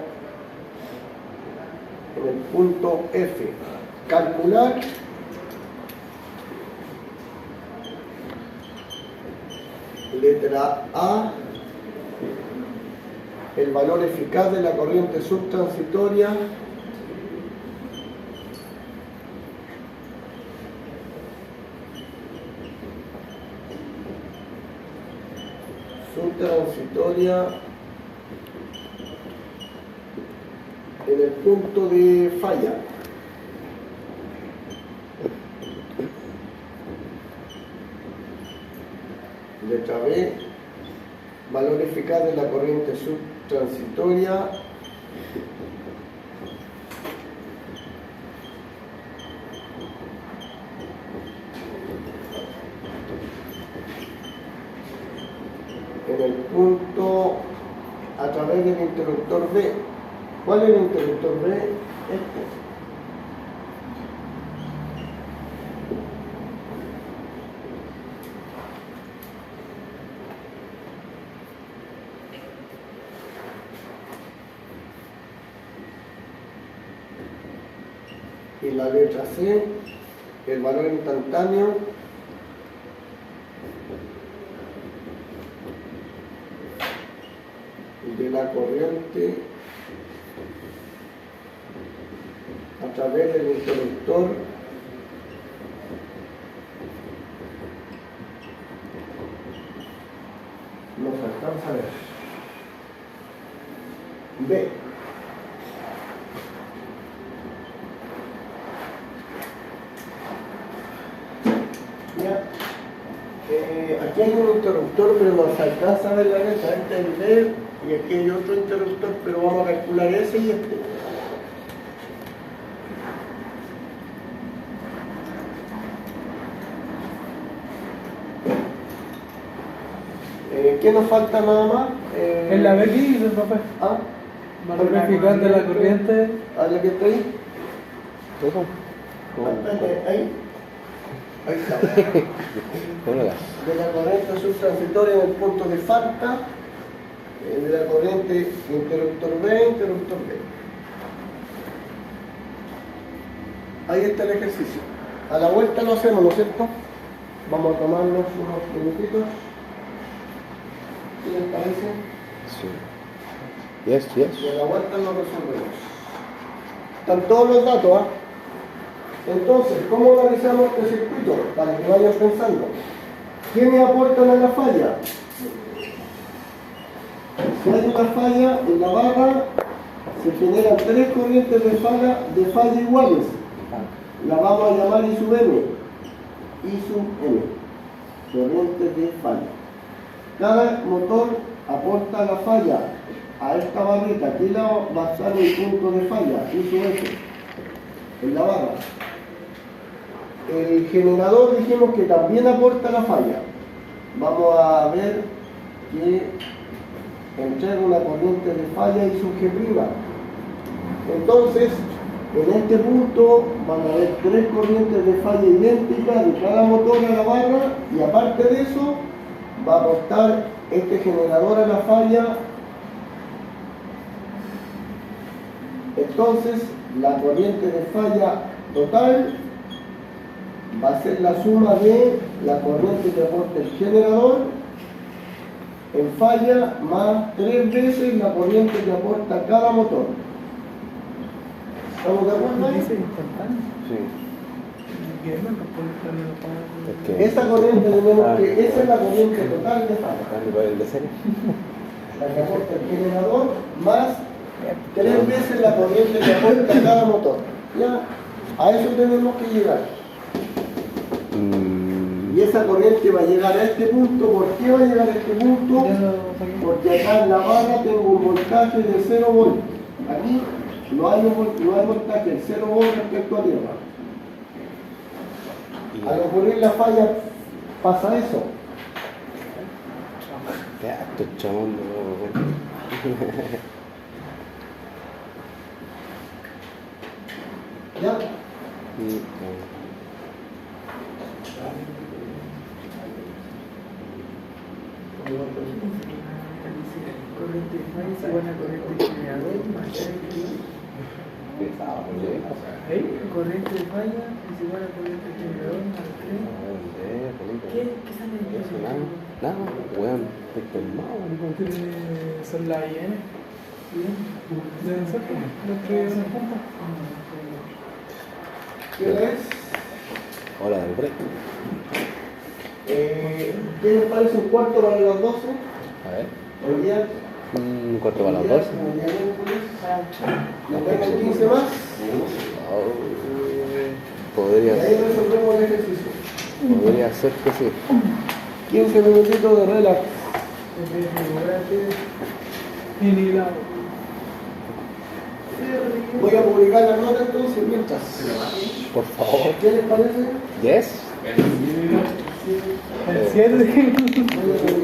en el punto F. Calcular letra A, el valor eficaz de la corriente subtransitoria en el punto de falla. Letra B, valor eficaz de la corriente subtransitoria en el punto a través del interruptor B. ¿Cuál es el interruptor B? Este. Y la letra C, el valor instantáneo de la corriente a través del interruptor nos alcanza a ver. B. Ya. Aquí hay un interruptor, pero nos alcanza a ver la letra. Este es el B, y aquí hay otro interruptor, pero vamos a calcular ese y este. ¿Qué nos falta nada más? En la B, ¿qué dice el papá? ¿Ah? Valor eficaz de la corriente. ¿A la que está ahí? ¿Eso? Ahí. Ahí está. ¿Cómo lo das? De la corriente subtransitoria en el punto de falta, de la corriente interruptor B, interruptor B. Ahí está el ejercicio. A la vuelta lo hacemos, ¿no es cierto? Vamos a tomarnos unos minutitos. ¿Qué les parece? Sí. Yes, yes. Y a la vuelta lo resolvemos. Están todos los datos, ¿ah? Entonces, ¿cómo organizamos este circuito? Para que vayan pensando. ¿Quiénes aportan a la falla? Si hay una falla en la barra, se generan 3 corrientes de falla iguales. La vamos a llamar I sub M. I sub M. Corrientes de falla. Cada motor aporta la falla a esta barrita. Aquí va a estar el punto de falla, I sub F, en la barra. El generador dijimos que también aporta la falla. Vamos a ver que entrega una corriente de falla I sub G'. Entonces, en este punto van a haber 3 corrientes de falla idénticas de cada motor a la barra, y aparte de eso va a aportar este generador a la falla. Entonces, la corriente de falla total va a ser la suma de la corriente que aporta el generador en falla más 3 veces la corriente que aporta cada motor. ¿Estamos de acuerdo ahí? Dice instantáneo. Sí. Bien, no, pues, Es que. Esa corriente tenemos que, esa es la corriente total de falla, El de serie. la que aporta el generador más 3 veces la corriente que aporta cada motor. Ya, a eso tenemos que llegar. Y esa corriente va a llegar a este punto. ¿Por qué va a llegar a este punto? Porque acá en la barra tengo un voltaje de 0 volts. Aquí no hay voltaje, el 0 volts respecto a tierra. Al ocurrir la falla pasa eso. ¿Qué acto, chabón? ¿Ya? corriente de falla es igual a corriente de generador más corriente de falla es igual a corriente de generador más 3. ¿Qué sale de eso? Nada, weón, estoy calmado. Son las IN. Deben ser los que se juntan. ¿Qué es? Hora del break. ¿Qué les parece un cuarto para las 12? A ver. Hoy día. Un cuarto para las 12. ¿Nos vemos 15 más? Podría Y ahí resolvemos el ejercicio. Podría ser que sí. 15 minutitos de relax. Voy a publicar la nota entonces mientras. Por favor. ¿Qué les parece? Yes. El 7. Voy a publicar